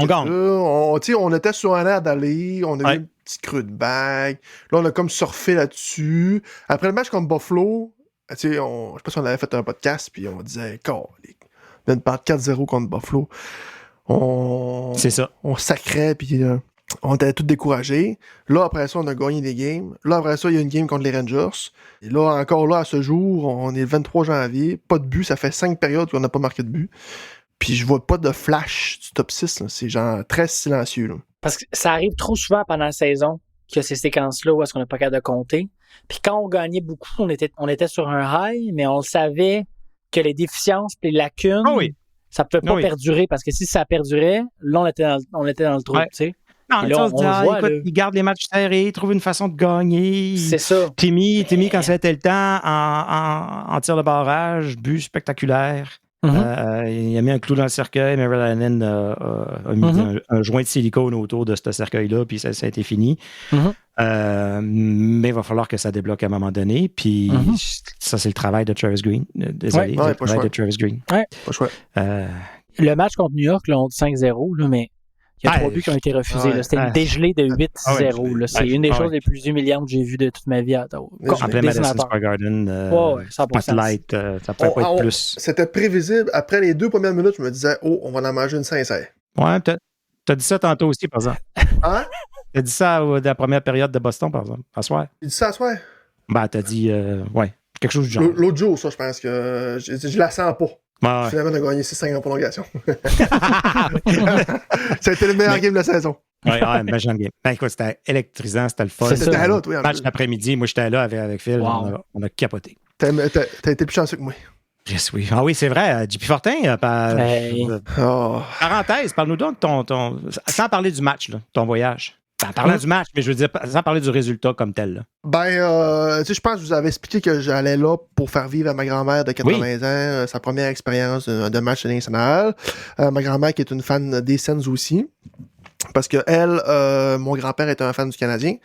gagne. On était sur un air d'aller, on a eu un petit creux de bague. Là, on a comme surfé là-dessus. Après le match contre Buffalo, je sais pas si on avait fait un podcast, puis on disait, on vient de perdre 4-0 contre Buffalo. C'est ça. On sacrait, puis on était tous découragés. Là, après ça, on a gagné des games. Là, après ça, il y a une game contre les Rangers. Et là, encore là, à ce jour, on est le 23 janvier. Pas de but. Ça fait 5 périodes qu'on n'a pas marqué de but. Puis je vois pas de flash du top 6. Là. C'est genre très silencieux. Là. Parce que ça arrive trop souvent pendant la saison qu'il y a ces séquences-là où est-ce qu'on n'a pas capable de compter. Puis quand on gagnait beaucoup, on était sur un high, mais on savait que les déficiences et les lacunes, ça ne pouvait pas perdurer. Parce que si ça perdurait, là, on était dans le trou. Tu sais. Non, là, écoute, il garde les matchs serrés, il trouve une façon de gagner. C'est ça. Timmy, quand c'était le temps, en tir de barrage, but spectaculaire. Il a mis un clou dans le cercueil, mais Ryan a mis un joint de silicone autour de ce cercueil-là, puis ça a été fini. Mais il va falloir que ça débloque à un moment donné, puis ça, c'est le travail de Travis Green. Désolé, le travail de Travis Green. Ouais. Pas chouette. Le match contre New York, là, on dit 5-0, là, mais il y a 3 buts qui ont été refusés. C'était une dégelée de 8-0. C'est une des choses les plus humiliantes que j'ai vues de toute ma vie à Ottawa. En plein Madison Square Garden, Spotlight, ça pourrait pas être plus. C'était prévisible. Après les 2 premières minutes, je me disais, on va en manger une sincère. Ouais, t'as dit ça tantôt aussi, par exemple. Hein? T'as dit ça de la première période de Boston, par exemple, à soir. Tu dis ça à soir? Ben, t'as dit, quelque chose du genre. L'autre jour, ça, je pense que je la sens pas. Finalement, on a gagné 6-5 en prolongation. Ça a été le meilleur game de la saison. Oui, méchant game. Ben, écoute, c'était électrisant, c'était le fun. C'était là, toi. Match d'après-midi, moi, j'étais là avec Phil. Wow. On a capoté. T'as été plus chanceux que moi. Yes, oui. Ah oui, c'est vrai. JP Fortin, parenthèse, parle-nous donc de ton sans parler du match, là, ton voyage. En parlant du match, mais je veux dire, sans parler du résultat comme tel. Là. Je pense que je vous avais expliqué que j'allais là pour faire vivre à ma grand-mère de 80 ans sa première expérience de match national. Ma grand-mère qui est une fan des Sens aussi. Parce que elle, mon grand-père est un fan du Canadien.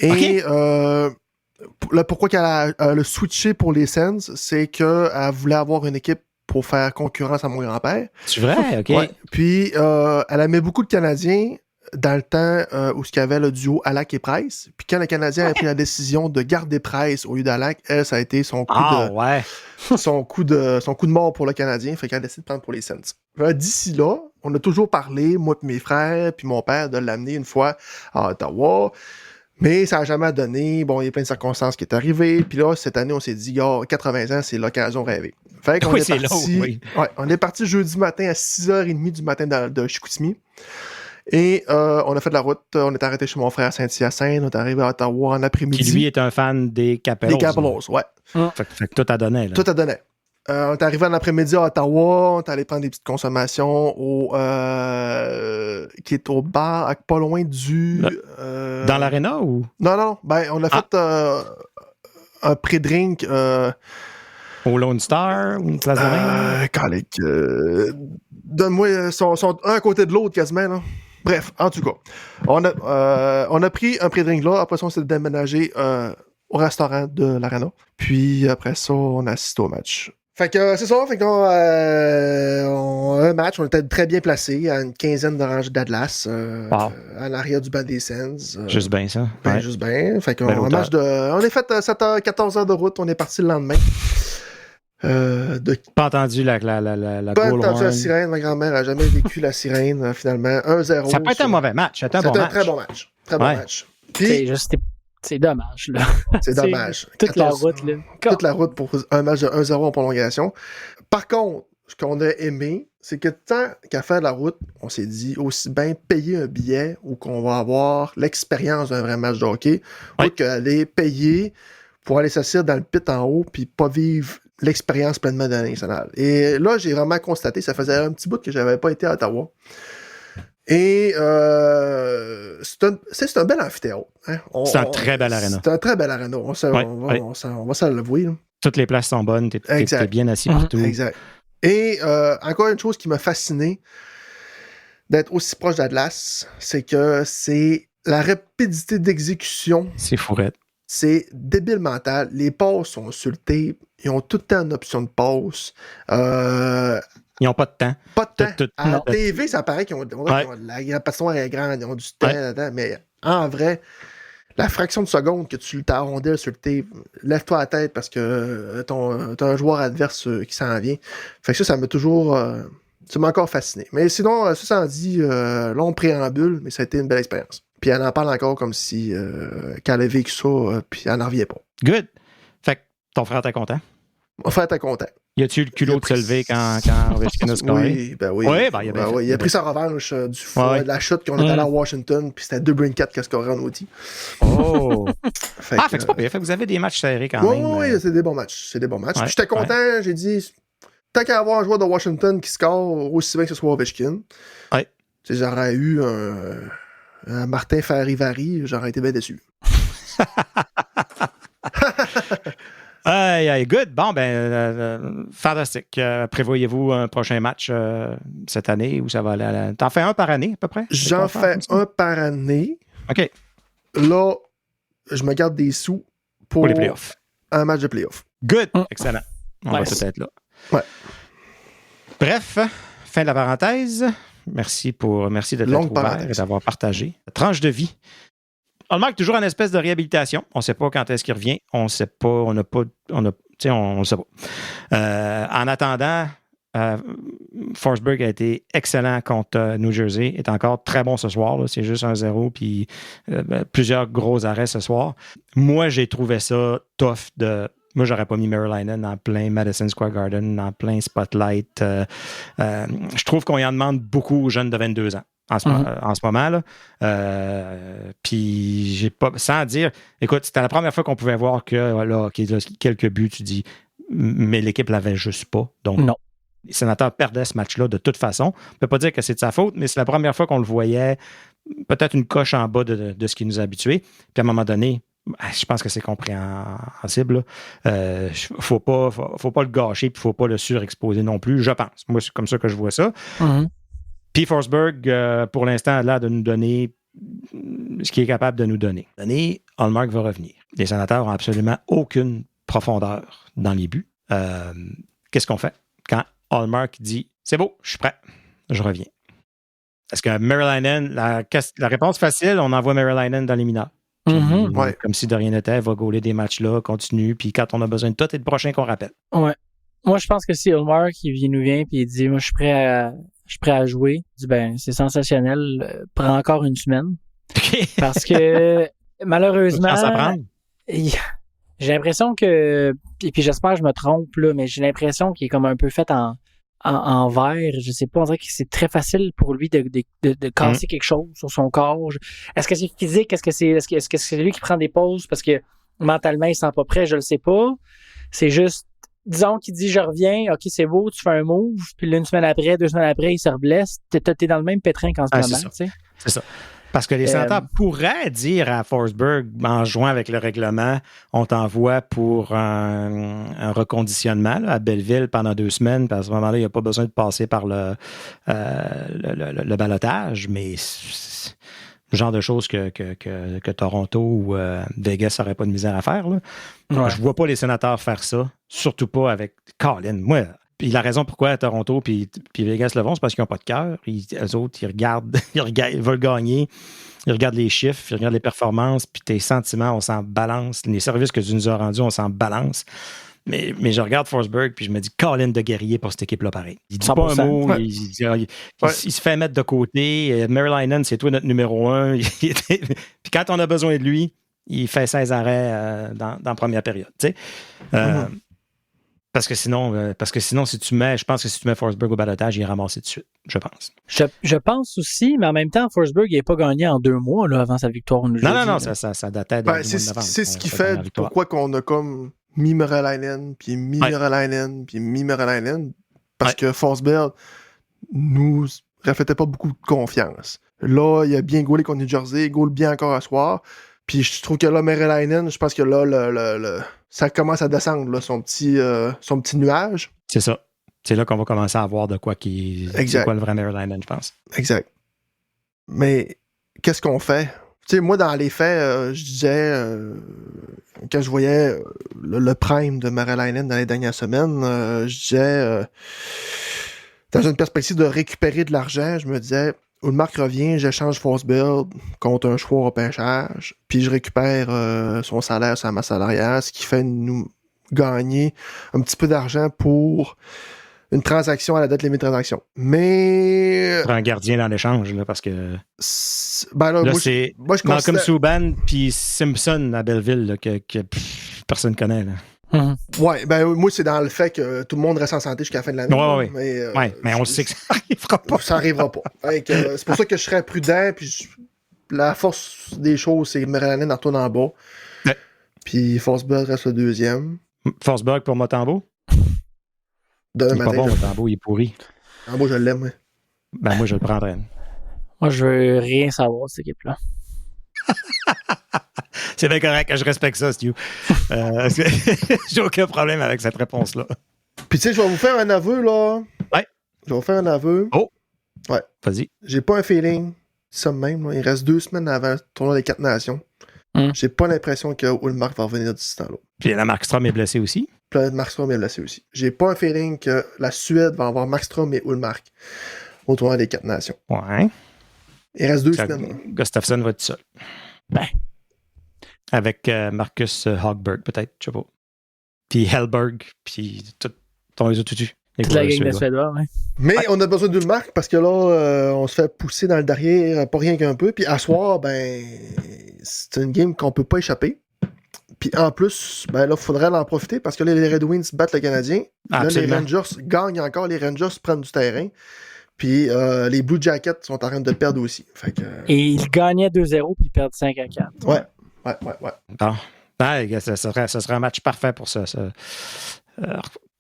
Et pourquoi qu'elle a switché pour les Sens, c'est qu'elle voulait avoir une équipe pour faire concurrence à mon grand-père. C'est vrai? OK. Ouais. Puis, elle aimait beaucoup de Canadiens. dans le temps où il y avait le duo Halak et Price. Puis quand le Canadien a pris la décision de garder Price au lieu d'Halak, elle, ça a été son coup de mort pour le Canadien. Fait qu'elle a décidé de prendre pour les Sens. D'ici là, on a toujours parlé, moi et mes frères, puis mon père, de l'amener une fois à Ottawa. Mais ça n'a jamais donné. Bon, il y a plein de circonstances qui sont arrivées. Puis là, cette année, on s'est dit, 80 ans, c'est l'occasion rêvée. Fait qu'on est parti. On est parti jeudi matin à 6h30 du matin de Chicoutimi. Et on a fait de la route. On est arrêté chez mon frère à Saint-Hyacinthe. On est arrivé à Ottawa en après-midi. Qui, lui, est un fan des Capellos. Des Capellos, ouais. Fait que tout a donné, là. Tout a donné. On est arrivé en après-midi à Ottawa. On est allé prendre des petites consommations qui est au bar, pas loin du... Dans l'aréna ou? Non. Ben, on a fait un pré-drink... Au Lone Star ou une place de donne-moi, sont un à côté de l'autre quasiment, là. Bref, en tout cas, on a pris un pré-drink là. Après ça, on s'est déménagé au restaurant de l'Arena. Puis après ça, on a assisté au match. Fait que c'est ça, fait qu'on un match, on était très bien placé à une quinzaine de rangées d'Atlas, à l'arrière du banc des Sens. Juste bien ça. Juste bien. Fait qu'on on est fait 7h, 14h de route, on est parti le lendemain. Pas entendu la pas entendu la sirène, ma grand-mère n'a jamais vécu la sirène, finalement. 1-0. Ça peut être un mauvais match. C'était un très bon match. Très bon match. Puis, c'est dommage, là. C'est dommage. Toute la route, là. Toute la route pour un match de 1-0 en prolongation. Par contre, ce qu'on a aimé, c'est que tant qu'à faire de la route, on s'est dit aussi bien payer un billet où qu'on va avoir l'expérience d'un vrai match de hockey, ou qu'aller payer pour aller s'asseoir dans le pit en haut puis pas vivre l'expérience pleinement de la nationale. Et là, j'ai vraiment constaté, ça faisait un petit bout que j'avais pas été à Ottawa. Et c'est un bel amphithéâtre. Hein? C'est un très bel aréna. C'est un très bel aréna. On va se l'avouer. Toutes les places sont bonnes. T'es bien assis partout. Exact. Et encore une chose qui m'a fasciné d'être aussi proche d'Atlas, c'est que c'est la rapidité d'exécution. C'est fourrette. C'est débile mental. Les passes sont sur le tape. Ils ont tout le temps une option de passe. Ils n'ont pas de temps. Pas de temps. À la TV, ça paraît qu'ils ont la passoire est grande, ils ont du temps là-dedans, mais en vrai, la fraction de seconde que tu t'as rondelle sur le tape, lève-toi la tête parce que t'as un joueur adverse qui s'en vient. Fait que ça m'a toujours... ça m'a encore fasciné. Mais sinon, ça en dit long préambule, mais ça a été une belle expérience. Puis elle en parle encore comme si qu'elle avait vécu ça, puis elle n'en revient pas. Good. Fait que ton frère t'es content? Mon frère était content. Y a-tu le culot de se lever quand Ovechkin a scoré? Oui. Il a pris sa revanche de la chute qu'on est allé à Washington, puis c'était 2-4 qui a scoré en outil. Oh! Fait que c'est pas pire. Fait que vous avez des matchs serrés quand même. Oui, c'est des bons matchs. Puis j'étais content, j'ai dit, tant qu'à avoir un joueur de Washington qui score aussi bien que ce soit Ovechkin, j'aurais eu un Martin Ferrivari, j'aurais été bien déçu. Good. Bon, fantastique. Prévoyez-vous un prochain match cette année où ça va aller T'en fais un par année, à peu près? J'en fais un par année. OK. Là, je me garde des sous pour les playoffs. Un match de playoffs. Good. Excellent. On va tout être là. Ouais. Bref, fin de la parenthèse. Merci de t'être ouvert et d'avoir partagé. Tranche de vie. Hallmark, toujours en espèce de réhabilitation. On ne sait pas quand est-ce qu'il revient. On ne sait pas. On ne sait pas. En attendant, Forsberg a été excellent contre New Jersey. Est encore très bon ce soir. Là. C'est juste 1-0 puis plusieurs gros arrêts ce soir. Moi, j'ai trouvé ça tough Moi, j'aurais pas mis Merrillainen en plein Madison Square Garden, en plein Spotlight. Je trouve qu'on y en demande beaucoup aux jeunes de 22 ans. En ce moment, là. Puis, j'ai pas. Sans dire, écoute, c'était la première fois qu'on pouvait voir qu'il y a quelques buts, tu dis, mais l'équipe l'avait juste pas. Donc, non. Les Sénateurs perdaient ce match-là de toute façon. On ne peut pas dire que c'est de sa faute, mais c'est la première fois qu'on le voyait peut-être une coche en bas de ce qui nous a habitués. Puis, à un moment donné, je pense que c'est compréhensible. Faut pas le gâcher, puis il ne faut pas le surexposer non plus, je pense. Moi, c'est comme ça que je vois ça. Puis Forsberg, pour l'instant, a l'air de nous donner ce qu'il est capable de nous donner. Hallmark va revenir. Les Sénateurs n'ont absolument aucune profondeur dans les buts. Qu'est-ce qu'on fait? Quand Hallmark dit « C'est beau, je suis prêt, je reviens ». Est-ce que Maryland, la réponse facile, on envoie Maryland dans les mineurs. Mm-hmm. Comme si de rien n'était, elle va gauler des matchs là, continue, puis quand on a besoin de toi, t'es le prochain qu'on rappelle. Ouais. Moi, je pense que si Ulmark, il nous vient puis il dit, moi, je suis prêt à jouer, je dis, ben, c'est sensationnel, prends encore une semaine. Okay. Parce que, malheureusement, j'ai l'impression que, et puis j'espère que je me trompe, là, mais j'ai l'impression qu'il est comme un peu fait en verre. Je sais pas, on dirait que c'est très facile pour lui de casser quelque chose sur son corps. Est-ce que c'est physique? Est-ce que c'est lui qui prend des pauses parce que mentalement, il sent pas prêt? Je le sais pas. C'est juste, disons qu'il dit, je reviens, ok, c'est beau, tu fais un move, puis là, 2 semaines après, il se reblesse. T'es dans le même pétrin qu'en ce moment, tu sais. C'est ça. Parce que les sénateurs pourraient dire à Forsberg, en jouant avec le règlement, on t'envoie pour un reconditionnement là, à Belleville pendant 2 semaines, puis à ce moment-là, il n'y a pas besoin de passer par le ballottage, mais c'est le genre de choses que Toronto ou Vegas n'auraient pas de misère à faire. Là. Ouais. Je ne vois pas les sénateurs faire ça, surtout pas avec Colin. Moi, puis la raison pourquoi Toronto puis Vegas le font, c'est parce qu'ils n'ont pas de cœur. Eux autres, ils regardent, ils veulent gagner. Ils regardent les chiffres, ils regardent les performances, puis tes sentiments, on s'en balance. Les services que tu nous as rendus, on s'en balance. Mais je regarde Forsberg, puis je me dis, Colin de guerrier pour cette équipe-là, pareil. Il dit pas un mot, il se fait mettre de côté. Maryland, c'est toi notre numéro 1. Puis quand on a besoin de lui, il fait 16 arrêts dans la première période. Tu sais. Parce que sinon, je pense que si tu mets Forsberg au balotage, il est ramassé tout de suite, je pense. Je pense aussi, mais en même temps, Forsberg n'est pas gagné en 2 mois là, avant sa victoire. Non, ça datait de mois de novembre. C'est ce qui fait pourquoi qu'on a comme mis Maryland, puis mis Maryland, puis mis Maryland, parce que Forsberg nous reflétait pas beaucoup de confiance. Là, il a bien gaulé contre New Jersey, il gaule bien encore à soir. Puis je trouve que là, Maryland, je pense que là, ça commence à descendre, là, son petit nuage. C'est ça. C'est là qu'on va commencer à voir de quoi c'est quoi le vrai Maryland, je pense. Exact. Mais qu'est-ce qu'on fait? Tu sais, moi, dans les faits, je disais, quand je voyais le prime de Maryland dans les dernières semaines, je disais, dans une perspective de récupérer de l'argent, je me disais, Ulmark revient, j'échange Forsberg contre un choix au repêchage, puis je récupère son salaire, sa masse salariale, ce qui fait nous gagner un petit peu d'argent pour une transaction à la date limite de transaction. Mais... Pour un gardien dans l'échange, là, parce que... là, c'est Malcolm Subban puis Simpson à Belleville, là, que personne ne connaît, là. Ouais, moi, c'est dans le fait que tout le monde reste en santé jusqu'à la fin de l'année. Ouais, mais on sait que ça n'arrivera pas. Ça n'arrivera pas. C'est pour ça que je serais prudent, puis la force des choses, c'est que Maryland en retourne en bas. Ouais. Puis Forsberg reste le deuxième. Forsberg pour Mutombo? Il est pas bon, Mutombo, il est pourri. Moi, je l'aime, ouais. Moi, je le prendrais. Moi, je veux rien savoir de cette équipe-là. C'est bien correct, je respecte ça, Stu. J'ai aucun problème avec cette réponse-là. Puis tu sais, je vais vous faire un aveu, là. Ouais. Je vais vous faire un aveu. Oh! Ouais. Vas-y. J'ai pas un feeling, ça même, là. Il reste 2 semaines avant le tournoi des 4 nations. J'ai pas l'impression que Ulmark va revenir d'ici temps-là. Puis la Markstrom est blessé aussi. Puis Markstrom est blessé aussi. J'ai pas un feeling que la Suède va avoir Markstrom et Ulmark au tournoi des 4 nations. Ouais. Il reste 2 semaines. Là. Gustafsson va être seul. Avec Marcus Hogberg, peut-être, je sais pas. Puis Hellberg, puis ton réseau tutu. Toute la gang de Suédois, ouais. Mais on a besoin d'Ulmark parce que là, on se fait pousser dans le derrière, pas rien qu'un peu. Puis à soir, c'est une game qu'on peut pas échapper. Puis en plus, là, il faudrait en profiter parce que là, les Red Wings battent le Canadien. Là, les Rangers gagnent encore. Les Rangers prennent du terrain. Puis les Blue Jackets sont en train de perdre aussi. Fait que, et ils gagnaient 2-0 puis ils perdent 5-4. Ouais. Bon. Ça serait un match parfait pour ça.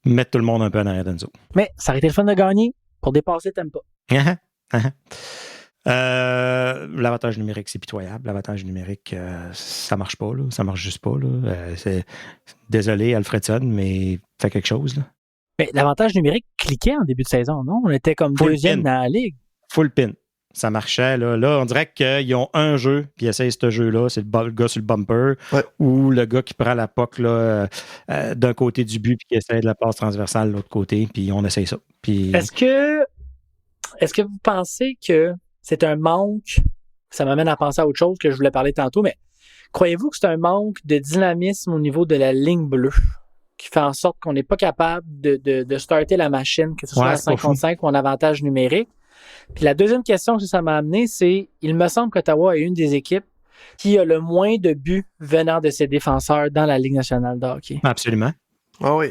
Mettre tout le monde un peu en arrière d'Enzo. Mais ça aurait été le fun de gagner pour dépasser Tampa. L'avantage numérique, c'est pitoyable. L'avantage numérique, ça marche pas. Là. Ça marche juste pas. Là. Désolé, Alfredson, mais fais quelque chose. Là. Mais l'avantage numérique cliquait en début de saison, non? On était comme deuxième dans la ligue. Full pin. Ça marchait. Là, on dirait qu'ils ont un jeu, puis ils essayent ce jeu-là. C'est le gars sur le bumper, ou le gars qui prend la puck là, d'un côté du but, puis qui essaie de la passe transversale de l'autre côté, puis on essaye ça. Puis... Est-ce que vous pensez que c'est un manque, ça m'amène à penser à autre chose que je voulais parler tantôt, mais croyez-vous que c'est un manque de dynamisme au niveau de la ligne bleue qui fait en sorte qu'on n'est pas capable de starter la machine, que ce soit à 55 ou en avantage numérique? Puis la deuxième question que ça m'a amené, c'est, il me semble qu'Ottawa est une des équipes qui a le moins de buts venant de ses défenseurs dans la Ligue nationale de hockey. Absolument. Ah oui.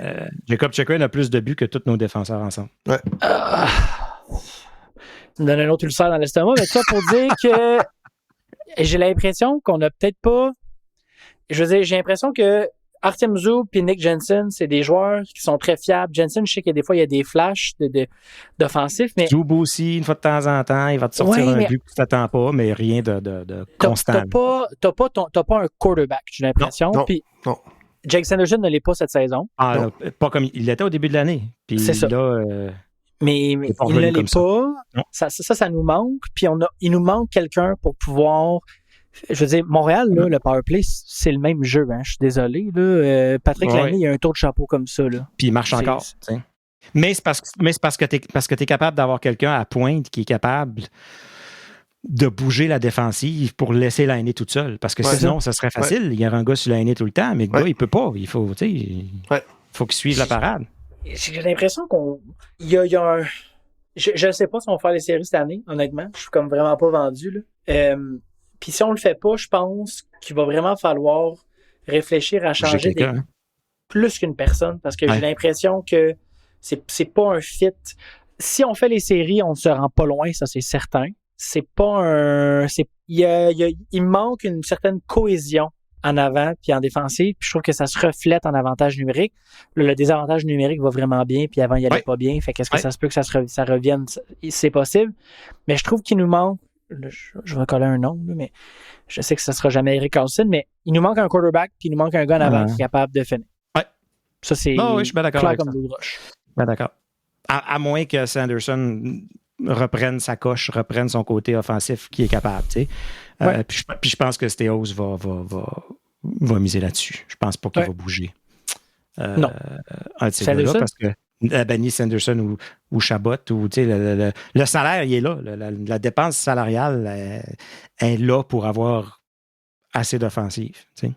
Jacob Chychrun a plus de buts que tous nos défenseurs ensemble. Ouais. Tu me donnes un autre ulcère dans l'estomac, mais ça pour dire que j'ai l'impression qu'on n'a peut-être pas... Je veux dire, j'ai l'impression que Artem Zub et Nick Jensen, c'est des joueurs qui sont très fiables. Jensen, je sais que des fois, il y a des flashs d'offensifs, mais... Zub aussi, une fois de temps en temps, il va te sortir un but que tu t'attends pas, mais rien de constant. T'as pas un quarterback, j'ai l'impression. Non. Jake Sanderson ne l'est pas cette saison. Ah, pas comme il l'était au début de l'année. Puis c'est ça. Là, mais il ne l'est pas. Ça nous manque. Puis il nous manque quelqu'un pour pouvoir... Je veux dire, Montréal, là, le powerplay, c'est le même jeu. Hein. Je suis désolé. Là. Patrick Lamy, il a un tour de chapeau comme ça. Là. Puis il marche encore. Mais c'est parce que tu es capable d'avoir quelqu'un à pointe qui est capable de bouger la défensive pour laisser l'année toute seule. Parce que sinon, ça serait facile. Il y aurait un gars sur l'année tout le temps, mais le gars, il peut pas. Il faut, faut qu'il suive la parade. J'ai l'impression il y a un... Je ne sais pas si on va faire les séries cette année, honnêtement. Je suis comme vraiment pas vendu. Là. Puis si on le fait pas, je pense qu'il va vraiment falloir réfléchir à changer plus qu'une personne, parce que j'ai l'impression que c'est pas un fit. Si on fait les séries, on ne se rend pas loin, ça c'est certain. C'est pas un... Il manque une certaine cohésion en avant puis en défensive, puis je trouve que ça se reflète en avantage numérique. Le désavantage numérique va vraiment bien, puis avant il allait pas bien, fait qu'est-ce que ça se peut que ça revienne? C'est possible, mais je trouve qu'il nous manque, je vais coller un nom, là, mais je sais que ça sera jamais Erik Karlsson, mais il nous manque un quarterback, puis il nous manque un gars en avant qui est capable de finir. Ouais. Ça, c'est je suis bien d'accord clair comme l'eau de roche. Ben d'accord. À moins que Sanderson reprenne sa coche, reprenne son côté offensif qui est capable, tu sais. Puis je pense que Steos va miser là-dessus. Je pense pas qu'il va bouger. Non. Un de ces gars-là, parce que ni Sanderson ou Chabot, ou tu sais, le salaire, il est là. La dépense salariale est là pour avoir assez d'offensive. Tu sais.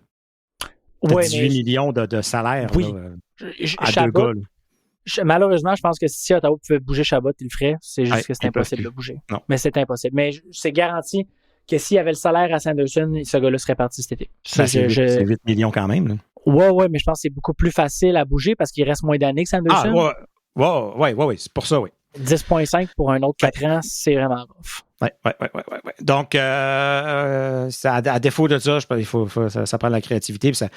18 millions de salaire à deux gars. Malheureusement, je pense que si Ottawa pouvait bouger Chabot, il le ferait. C'est juste que c'est impossible de bouger. Non. Mais c'est impossible. Mais c'est garanti que s'il y avait le salaire à Sanderson, ce gars-là serait parti cet été. C'est 8 millions quand même. Là. Ouais, mais je pense que c'est beaucoup plus facile à bouger parce qu'il reste moins d'années que Sanderson. Ouais, c'est pour ça, oui. 10,5 pour un autre 4 ans, c'est vraiment rough. Ouais. Donc, à défaut de ça, ça prend de la créativité. Puis ça,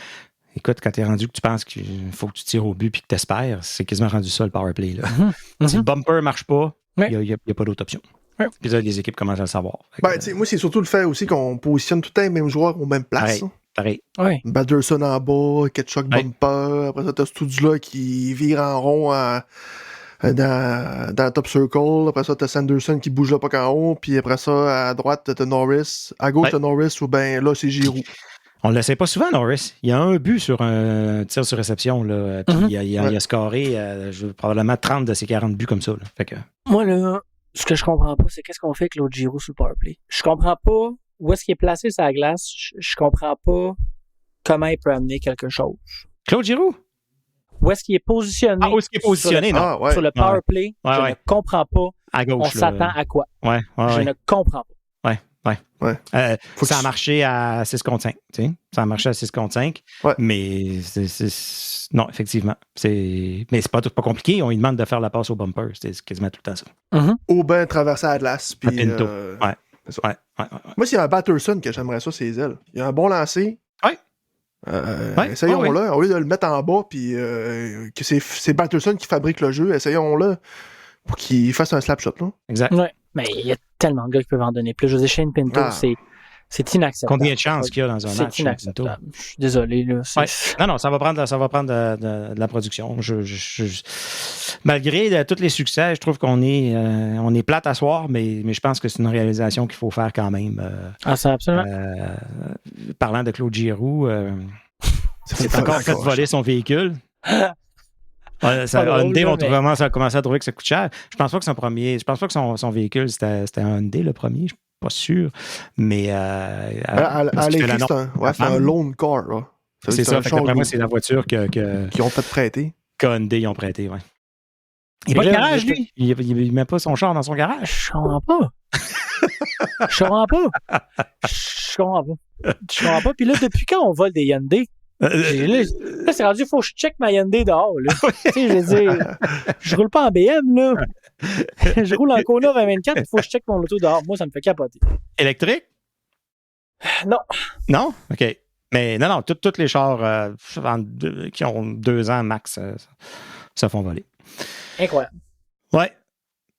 écoute, quand t'es rendu que tu penses qu'il faut que tu tires au but puis que t'espères, c'est quasiment rendu ça le powerplay. Là. Si le bumper ne marche pas, il n'y a pas d'autre option. Ouais. Puis là, les équipes commencent à le savoir. Moi, c'est surtout le fait aussi qu'on positionne tout le temps les mêmes joueurs aux mêmes places. Pareil. Ouais. Batterson en bas, Ketchuk bumper. Après ça, t'as Studzla qui vire en rond dans le top circle. Après ça, t'as Sanderson qui bouge là pas qu'en haut. Puis après ça, à droite, t'as Norris. À gauche, t'as Norris ou bien là, c'est Giroux. On ne le sait pas souvent, Norris. Il y a un but sur un tir sur réception. Là, puis il a scoré probablement 30 de ses 40 buts comme ça. Là. Fait que... Moi, là, ce que je comprends pas, c'est qu'est-ce qu'on fait avec l'autre Giroux sur le powerplay. Je comprends pas où est-ce qu'il est placé sur la glace. Je comprends pas comment il peut amener quelque chose. Claude Giroux? Où est-ce qu'il est positionné? Où est-ce qu'il est positionné, sur le powerplay? Je ne comprends pas. À gauche, on s'attend à quoi? Je ne comprends pas. Ça a marché à 6 contre 5. Tu sais? Ça a marché à 6 contre 5. Mais non, effectivement. Mais c'est pas compliqué. On lui demande de faire la passe au bumper. C'est quasiment tout le temps ça. Ou bien traverser à glace. Puis, Pinto. Moi, s'il y a un Batterson que j'aimerais ça, c'est les ailes. Il y a un bon lancer. Essayons-le. Au lieu de le mettre en bas, puis que c'est Batterson qui fabrique le jeu, essayons-le pour qu'il fasse un slap shot. Là. Exact. Ouais. Mais il y a tellement de gars qui peuvent en donner plus. Je veux dire, Shane Pinto, c'est inacceptable. Combien de chances qu'il y a dans un match? C'est inacceptable. Je suis désolé. Là, Non, ça va prendre de la production. Malgré tous les succès, je trouve qu'on est plate à soir, mais je pense que c'est une réalisation qu'il faut faire quand même. C'est absolument. Parlant de Claude Giroux, c'est encore fait voler son véhicule. Hyundai vraiment ça a commencé à trouver que ça coûte cher. Je pense pas que son véhicule c'était un Hyundai le premier, je suis pas sûr. Mais c'est un loan car. Là. C'est ça. Après moi, c'est la voiture qu'ils ont fait prêter. Hyundai ils ont prêté, ouais. Il n'a pas de garage, lui. Il met pas son char dans son garage. Je comprends pas. Je comprends pas. Puis là, depuis quand on vole des Hyundai? Là, c'est rendu, il faut que je check ma Hyundai dehors. Là. Tu sais, je veux dire, je roule pas en BM, là. Je roule en Kona 2024, il faut que je check mon auto dehors. Moi, ça me fait capoter. Électrique? Non. Non? OK. Mais non, tous les chars qui ont 2 ans max se font voler. Incroyable. Ouais.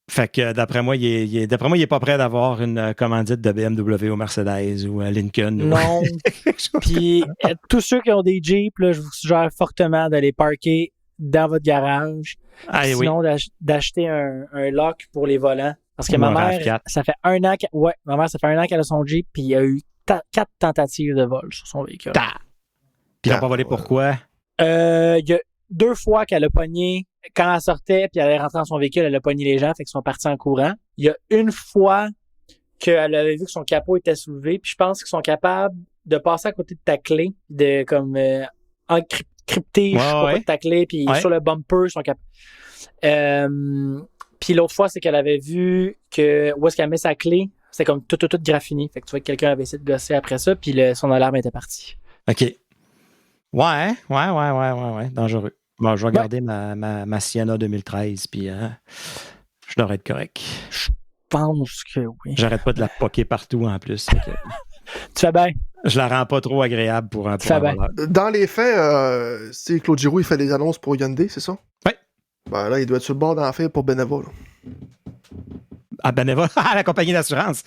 Fait que d'après moi, il est pas prêt d'avoir une commandite de BMW ou Mercedes ou Lincoln. Non. Puis tous ceux qui ont des Jeeps, là, je vous suggère fortement d'aller parker dans votre garage. Sinon, d'acheter un lock pour les volants. Parce que ma mère, ça fait 1 an qu'elle a son Jeep, puis il y a eu 4 tentatives de vol sur son véhicule. Puis ils n'ont pas volé pourquoi? Il y a 2 fois qu'elle a pogné, quand elle sortait, puis elle est rentrée dans son véhicule, elle a pogné les gens, fait qu'ils sont partis en courant. Il y a 1 fois qu'elle avait vu que son capot était soulevé, puis je pense qu'ils sont capables de passer à côté de ta clé, de comme encrypter, je sais pas de ta clé, puis sur le bumper, ils sont capables. Puis l'autre fois, c'est qu'elle avait vu que où est-ce qu'elle met sa clé, c'était comme tout graffiné. Fait que tu vois que quelqu'un avait essayé de gosser après ça, puis son alarme était partie. OK. Ouais. Dangereux. Bon, je vais regarder ma Sienna 2013, puis je devrais être correct. Je pense que oui. J'arrête pas de la poquer partout en plus. Tu fais bien. Je la rends pas trop agréable pour un voleur. Dans les faits, c'est Claude Giroux, il fait des annonces pour Hyundai, c'est ça? Oui. Ben là, il doit être sur le bord d'en faire pour Beneva. Là. Ah, Beneva, la compagnie d'assurance.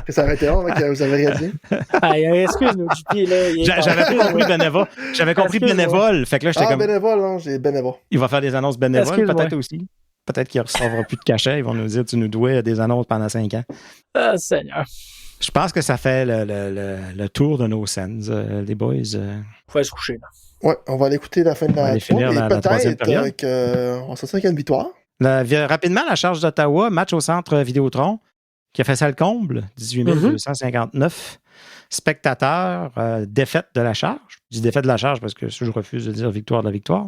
Ça aurait été rare que vous avez rien dit. Excuse-nous, JP, là. J'avais pas compris Beneva. J'avais compris Bénévole. Fait que là, j'étais comme. Bénévole, non, j'ai Beneva. Il va faire des annonces bénévoles, peut-être aussi. Peut-être qu'il ne recevra plus de cachet. Ils vont nous dire tu nous dois des annonces pendant 5 ans. Ah, Seigneur. Je pense que ça fait le tour de nos scènes, les boys. Faut aller se coucher, là. Ouais, on va aller écouter la fin de la finir la troisième période. On s'assure qu'il y a une victoire. Rapidement, la charge d'Ottawa, match au centre Vidéotron, qui a fait ça le comble, 18 259 spectateurs, défaite de la charge. Je dis défaite de la charge parce que je refuse de dire victoire de la victoire.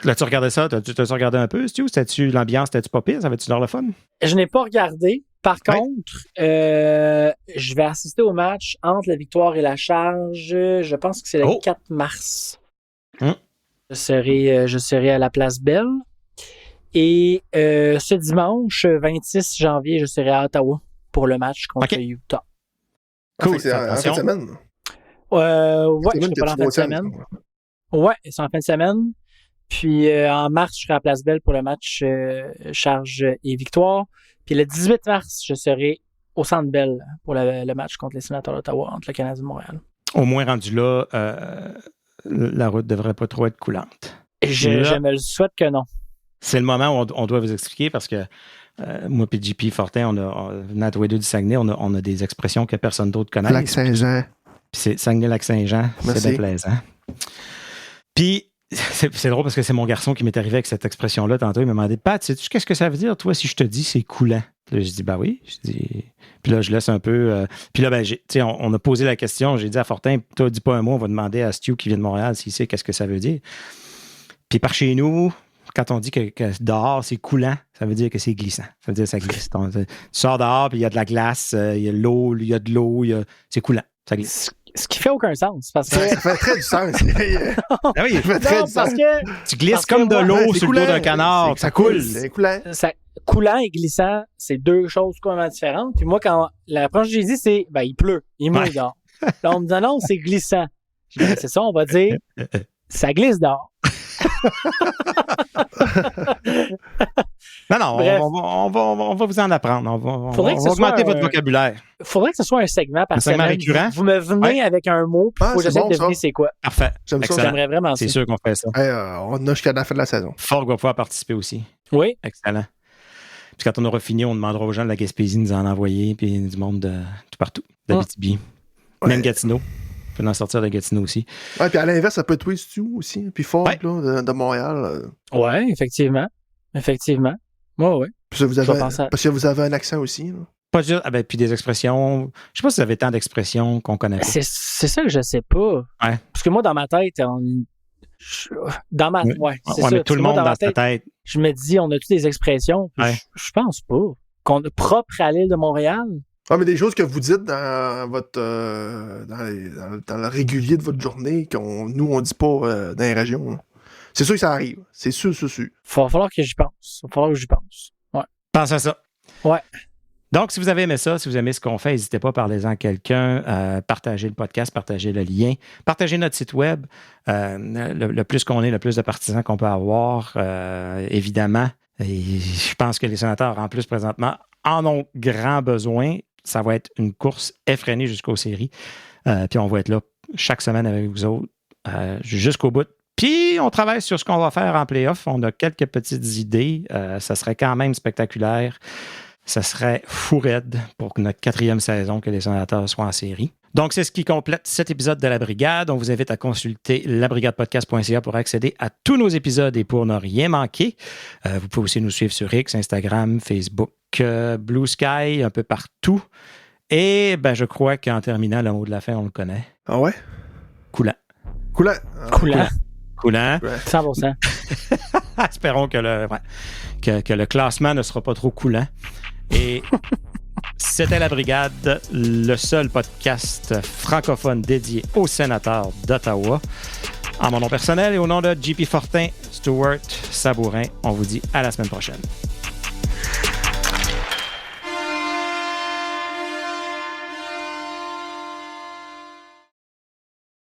Là, tu regardais ça? T'as regardé un peu, Stu? L'ambiance, c'était-tu pas pire? Ça avait-tu l'air le fun? Je n'ai pas regardé. Par contre, je vais assister au match entre la victoire et la charge. Je pense que c'est le 4 mars. Je serai à la Place Belle. Et ce dimanche, 26 janvier, je serai à Ottawa pour le match contre Utah. Cool. C'est en fin de semaine? Ouais, je serai pas là en fin de semaine. Ouais, c'est en fin de semaine. Puis en mars, je serai à Place Belle pour le match charge et victoire. Puis le 18 mars, je serai au Centre Bell pour le match contre les Sénateurs d'Ottawa, entre le Canadien et Montréal. Au moins rendu là, la route devrait pas trop être coulante. Je me le souhaite que non. C'est le moment où on doit vous expliquer parce que moi et JP Fortin, on a tous les deux du Saguenay, on a des expressions que personne d'autre connaît. Lac-Saint-Jean. Puis c'est Saguenay-Lac-Saint-Jean. C'est bien plaisant. Puis c'est drôle parce que c'est mon garçon qui m'est arrivé avec cette expression-là tantôt. Il m'a demandé, Pat, sais-tu qu'est-ce que ça veut dire, toi, si je te dis c'est coulant? Puis là, je dis, oui. Puis là, je laisse un peu. Puis là, on a posé la question. J'ai dit à Fortin, toi, dis pas un mot, on va demander à Stu qui vient de Montréal s'il sait qu'est-ce que ça veut dire. Puis par chez nous, quand on dit que dehors, c'est coulant, ça veut dire que c'est glissant. Ça veut dire que ça glisse. Tu sors dehors, puis il y a de la glace, il y a l'eau, il y a de l'eau, c'est coulant. Ça glisse. Ce qui fait aucun sens. Parce que... Ça fait très du sens. Ah oui, ça fait très du sens. Tu glisses comme de l'eau sur le dos d'un canard. Ça coule. C'est coulant. Coulant et glissant, c'est 2 choses complètement différentes. Puis moi, quand la première chose que j'ai dit, c'est il pleut, il mouille dehors. Là, on me dit non, c'est glissant. Je dis, c'est ça, on va dire ça glisse dehors. Non, on va vous en apprendre. On va augmenter votre vocabulaire. Il faudrait que ce soit un segment par semaine. Récurrent. Vous me venez avec un mot, puis il faut que j'essaie de deviner c'est quoi. Parfait. J'aimerais vraiment ça. C'est sûr qu'on fait ça. On a jusqu'à la fin de la saison. Forg va pouvoir participer aussi. Oui. Excellent. Puis quand on aura fini, on demandera aux gens de la Gaspésie de nous en envoyer, puis du monde de tout partout, d'Abitibi, même Gatineau. peut en sortir de Gatineau aussi. Ouais, puis à l'inverse, ça peut être Twist aussi, puis Ford, là, de Montréal. Ouais, effectivement. Effectivement. Ouais. Parce que vous avez un accent aussi, là. Pas juste, puis des expressions. Je sais pas si vous avez tant d'expressions qu'on connaît pas. C'est ça que je sais pas. Ouais. Parce que moi, dans ma tête, c'est ça. Mais tout le monde dans sa tête. Je me dis, on a-tu des expressions? Je pense pas. Propre à l'île de Montréal? Ah, mais des choses que vous dites dans votre dans le régulier de votre journée nous, on dit pas dans les régions. Là. C'est sûr que ça arrive. C'est sûr. Il va falloir que j'y pense. Ouais. Pense à ça. Ouais. Donc, si vous avez aimé ça, si vous aimez ce qu'on fait, n'hésitez pas à parler-en à quelqu'un, partagez le podcast, partagez le lien, partagez notre site web. Le plus qu'on est, le plus de partisans qu'on peut avoir, évidemment. Et je pense que les sénateurs, en plus, présentement, en ont grand besoin. Ça va être une course effrénée jusqu'aux séries. Puis on va être là chaque semaine avec vous autres, jusqu'au bout. Puis on travaille sur ce qu'on va faire en play-off. On a quelques petites idées. Ça serait quand même spectaculaire. Ça serait fou raide pour notre 4e saison que les sénateurs soient en série. Donc, c'est ce qui complète cet épisode de La Brigade. On vous invite à consulter labrigadepodcast.ca pour accéder à tous nos épisodes et pour ne rien manquer. Vous pouvez aussi nous suivre sur X, Instagram, Facebook, Blue Sky, un peu partout. Et je crois qu'en terminant, le mot de la fin, on le connaît. Ah ouais? Coulant. 100%. Espérons que le classement ne sera pas trop coulant. Et c'était La Brigade, le seul podcast francophone dédié aux sénateurs d'Ottawa. En mon nom personnel et au nom de JP Fortin, Stuart Sabourin, on vous dit à la semaine prochaine.